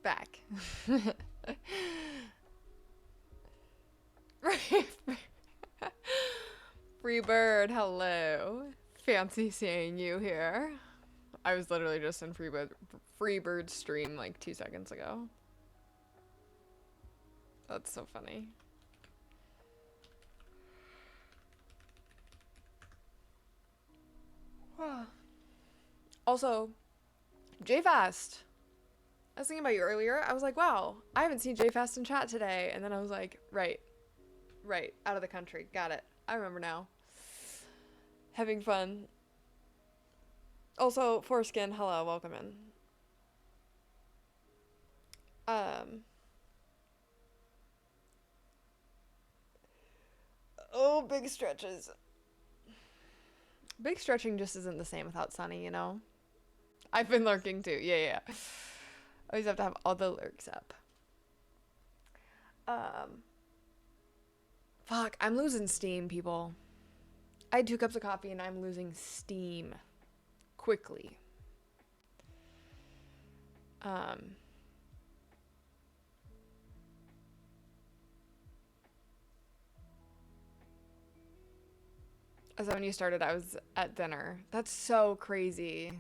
Speaker 3: Back. Free bird, hello. Fancy seeing you here. I was literally just in Freebird stream like 2 seconds ago. That's so funny. Also, JFast. I was thinking about you earlier. I was like, wow, I haven't seen JFast in chat today. And then I was like, right, out of the country. Got it. I remember now. Having fun. Also, Foreskin, hello, welcome in. Oh, big stretches. Big stretching just isn't the same without Sunny, you know? I've been lurking too. Yeah. Always have to have all the lurks up. Fuck, I'm losing steam, people. I had 2 cups of coffee and I'm losing steam quickly. So when you started, I was at dinner. That's so crazy.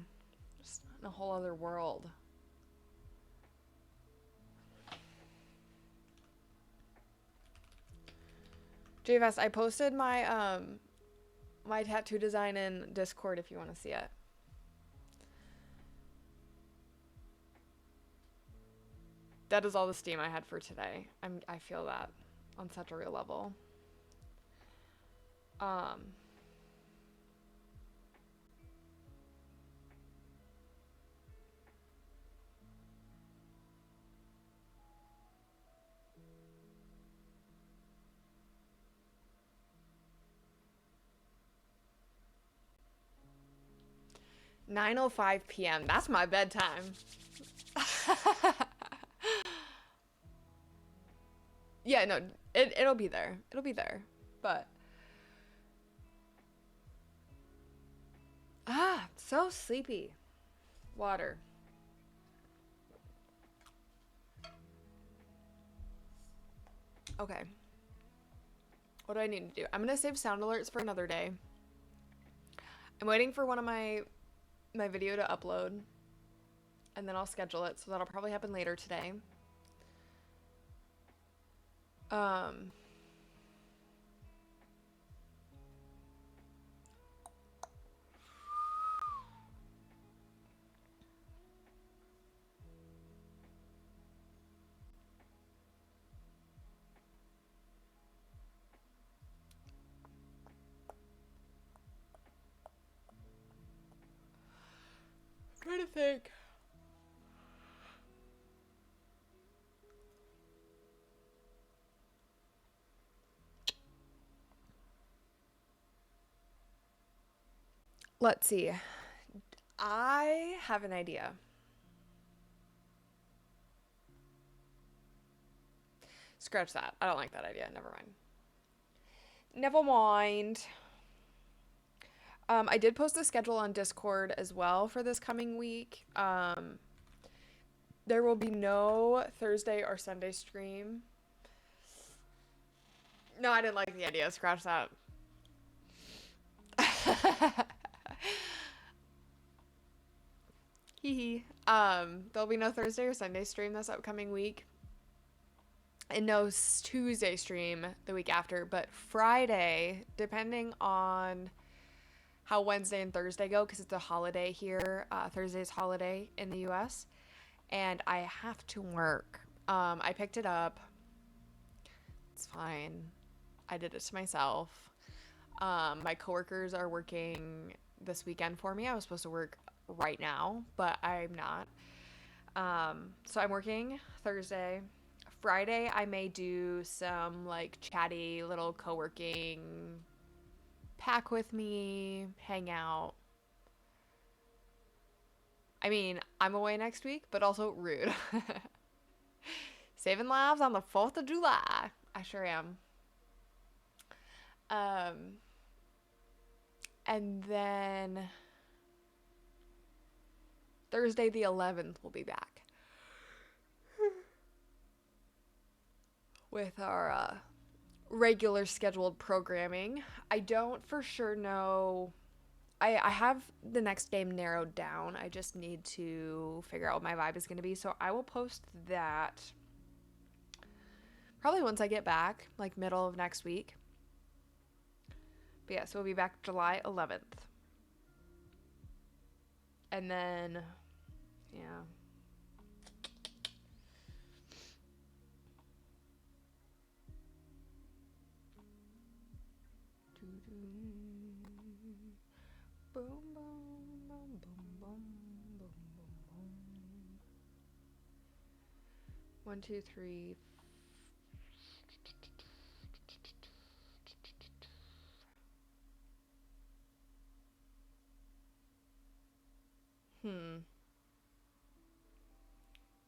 Speaker 3: Just in a whole other world. JVS, I posted my my tattoo design in Discord if you want to see it. That is all the steam I had for today. I feel that on such a real level. 9:05 p.m. That's my bedtime. Yeah, no, it'll be there. It'll be there. But so sleepy. Water. Okay. What do I need to do? I'm gonna save sound alerts for another day. I'm waiting for one of my video to upload, and then I'll schedule it, so that'll probably happen later today. Trying to think. Let's see. I have an idea. Scratch that. I don't like that idea. Never mind. Never mind. I did post the schedule on Discord as well for this coming week. There will be no Thursday or Sunday stream. No, I didn't like the idea. Scratch that. Hee. There'll be no Thursday or Sunday stream this upcoming week. And no Tuesday stream the week after. But Friday, depending on how Wednesday and Thursday go, because it's a holiday here. Thursday's holiday in the US. And I have to work. I picked it up. It's fine. I did it to myself. My coworkers are working this weekend for me. I was supposed to work right now, but I'm not. So I'm working Thursday. Friday, I may do some like chatty little co-working, pack with me, hang out. I mean, I'm away next week, but also rude. Saving lives on the 4th of July. I sure am. And then Thursday the 11th we'll be back with our regular scheduled programming. I don't for sure know. I have the next game narrowed down. I just need to figure out what my vibe is going to be. So I will post that probably once I get back, like middle of next week. But yeah, so we'll be back July 11th. And then, yeah. Boom, boom, boom, boom, boom, boom, boom, boom. 1, 2, 3.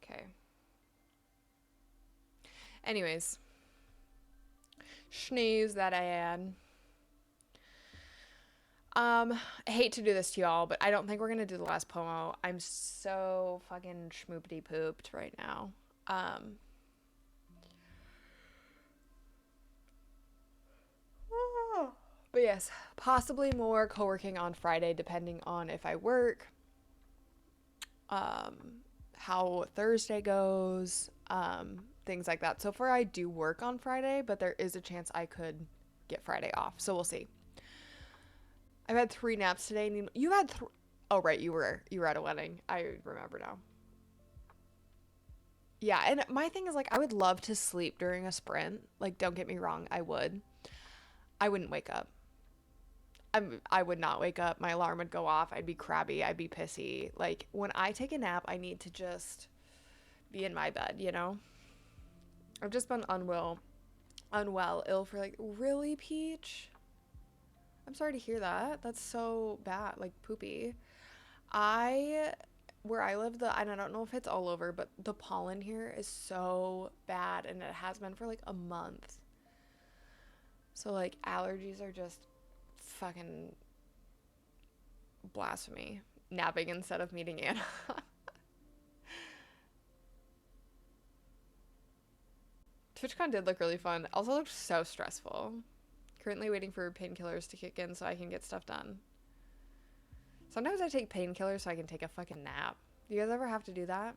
Speaker 3: Okay. Anyways, schneeze that I had. I hate to do this to y'all, but I don't think we're gonna do the last Pomo. I'm so fucking schmoopity pooped right now. But yes, possibly more co-working on Friday, depending on if I work, how Thursday goes, things like that. So far, I do work on Friday, but there is a chance I could get Friday off. So we'll see. I've had 3 naps today. You had oh right, you were at a wedding. I remember now. Yeah, and my thing is like I would love to sleep during a sprint. Like don't get me wrong, I would. I wouldn't wake up. I would not wake up. My alarm would go off. I'd be crabby. I'd be pissy. Like when I take a nap, I need to just be in my bed, you know? I've just been unwell, ill for like, really, Peach? I'm sorry to hear that. That's so bad, like poopy. Where I live, and I don't know if it's all over, but the pollen here is so bad, and it has been for like a month. So like allergies are just fucking blasphemy. Napping instead of meeting Anna. TwitchCon did look really fun. Also looked so stressful. Currently waiting for painkillers to kick in so I can get stuff done. Sometimes I take painkillers so I can take a fucking nap. Do you guys ever have to do that?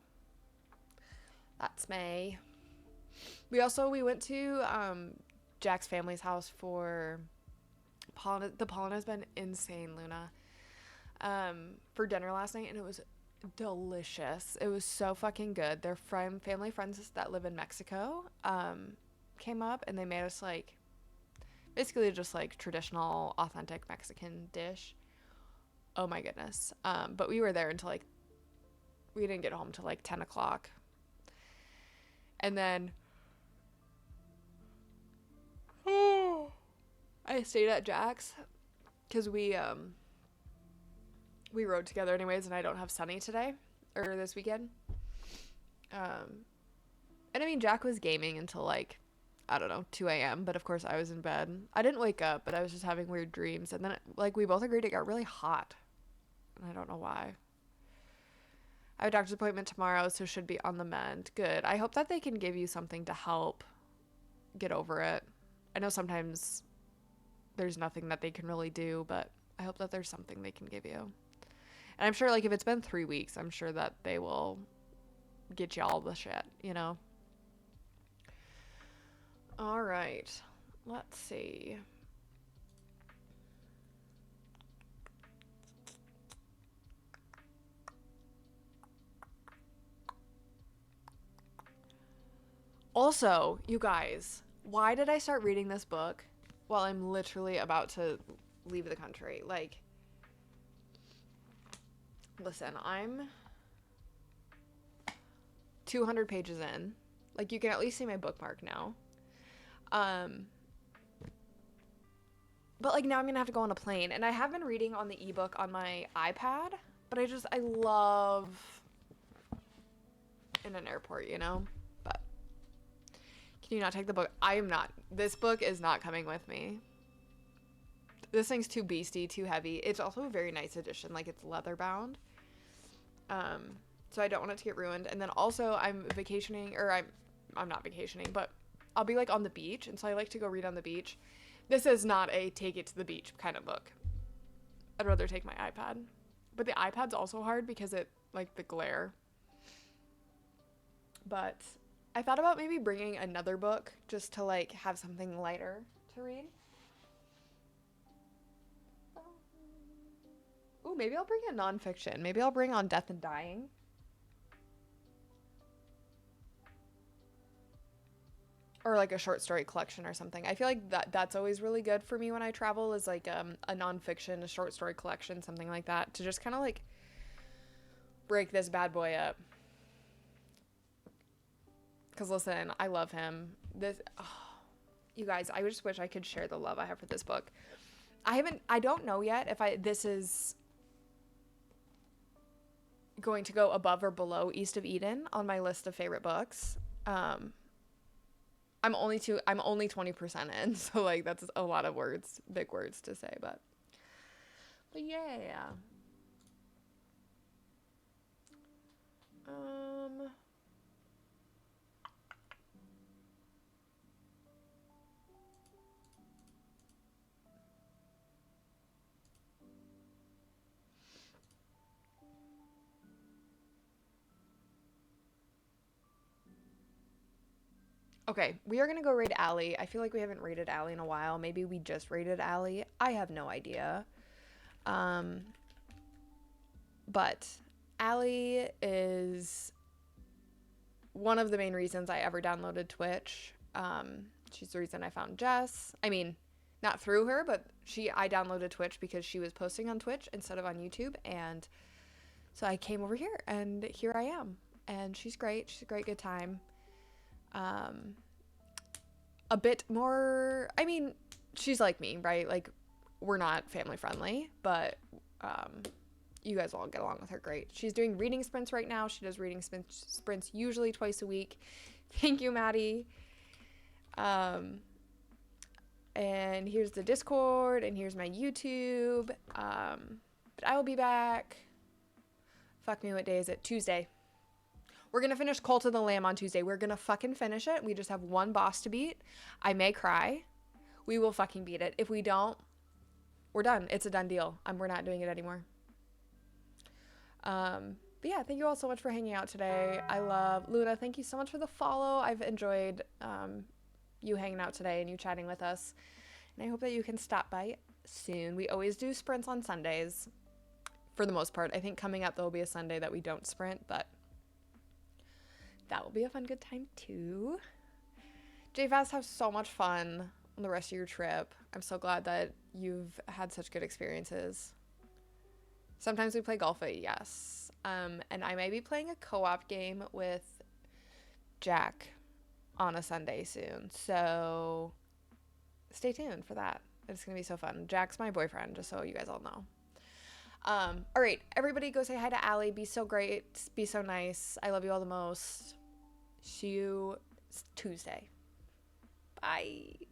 Speaker 3: That's me. We went to Jack's family's house for pollen. The pollen has been insane, Luna. For dinner last night, and it was delicious. It was so fucking good. Their family friends that live in Mexico came up, and they made us like basically just like traditional authentic Mexican dish. Oh my goodness. But we were there until like we didn't get home till like 10 o'clock, and then I stayed at Jack's because we rode together anyways, and I don't have Sunny today or this weekend. And I mean, Jack was gaming until like, I don't know, 2 a.m. But of course I was in bed. I didn't wake up, but I was just having weird dreams. And then like we both agreed it got really hot. And I don't know why. I have a doctor's appointment tomorrow, so should be on the mend. Good. I hope that they can give you something to help get over it. I know sometimes there's nothing that they can really do, but I hope that there's something they can give you. And I'm sure, like, if it's been 3 weeks, I'm sure that they will get you all the shit, you know? All right. Let's see. Also, you guys, why did I start reading this book while I'm literally about to leave the country? Like, listen, I'm 200 pages in. Like, you can at least see my bookmark now. But like now I'm gonna have to go on a plane, and I have been reading on the ebook on my iPad, but I love in an airport, you know? But can you not take the book? This book is not coming with me. This thing's too beastie, too heavy. It's also a very nice edition, like it's leather bound. So I don't want it to get ruined. And then also I'm vacationing, or I'm not vacationing, but I'll be like on the beach, and so I like to go read on the beach. This is not a take it to the beach kind of book. I'd rather take my iPad. But the iPad's also hard because it, like, the glare. But I thought about maybe bringing another book just to, like, have something lighter to read. Ooh, maybe I'll bring a nonfiction. Maybe I'll bring On Death and Dying. or like a short story collection or something. I feel like that's always really good for me when I travel, is like a nonfiction, a short story collection, something like that, to just kind of like break this bad boy up. Because listen, I love him. You guys, I just wish I could share the love I have for this book. I don't know yet if this is going to go above or below East of Eden on my list of favorite books. I'm only 20% in, so like that's a lot of words, big words to say, but yeah. Okay, we are gonna go raid Allie. I feel like we haven't raided Allie in a while. Maybe we just raided Allie. I have no idea. But Allie is one of the main reasons I ever downloaded Twitch. She's the reason I found Jess. I mean, not through her, but I downloaded Twitch because she was posting on Twitch instead of on YouTube, and so I came over here, and here I am. And she's great. She's a great, good time. A bit more, I mean, she's like me, right? Like, we're not family friendly, but you guys all get along with her great. She's doing reading sprints right now. She does reading sprints usually twice a week. Thank you, Maddie. And here's the Discord, and here's my YouTube. But I will be back. Fuck me, what day is it? Tuesday. We're gonna finish Cult of the Lamb on Tuesday. We're gonna fucking finish it. We just have one boss to beat. I may cry. We will fucking beat it. If we don't, we're done. It's a done deal. We're not doing it anymore. But yeah, thank you all so much for hanging out today. I love Luna. Thank you so much for the follow. I've enjoyed you hanging out today and you chatting with us. And I hope that you can stop by soon. We always do sprints on Sundays for the most part. I think coming up there will be a Sunday that we don't sprint, but that will be a fun, good time too. JFast, have so much fun on the rest of your trip. I'm so glad that you've had such good experiences. Sometimes we play golf, yes. And I may be playing a co-op game with Jack on a Sunday soon. So stay tuned for that. It's going to be so fun. Jack's my boyfriend, just so you guys all know. All right, everybody go say hi to Allie. Be so great. Be so nice. I love you all the most. See you Tuesday. Bye.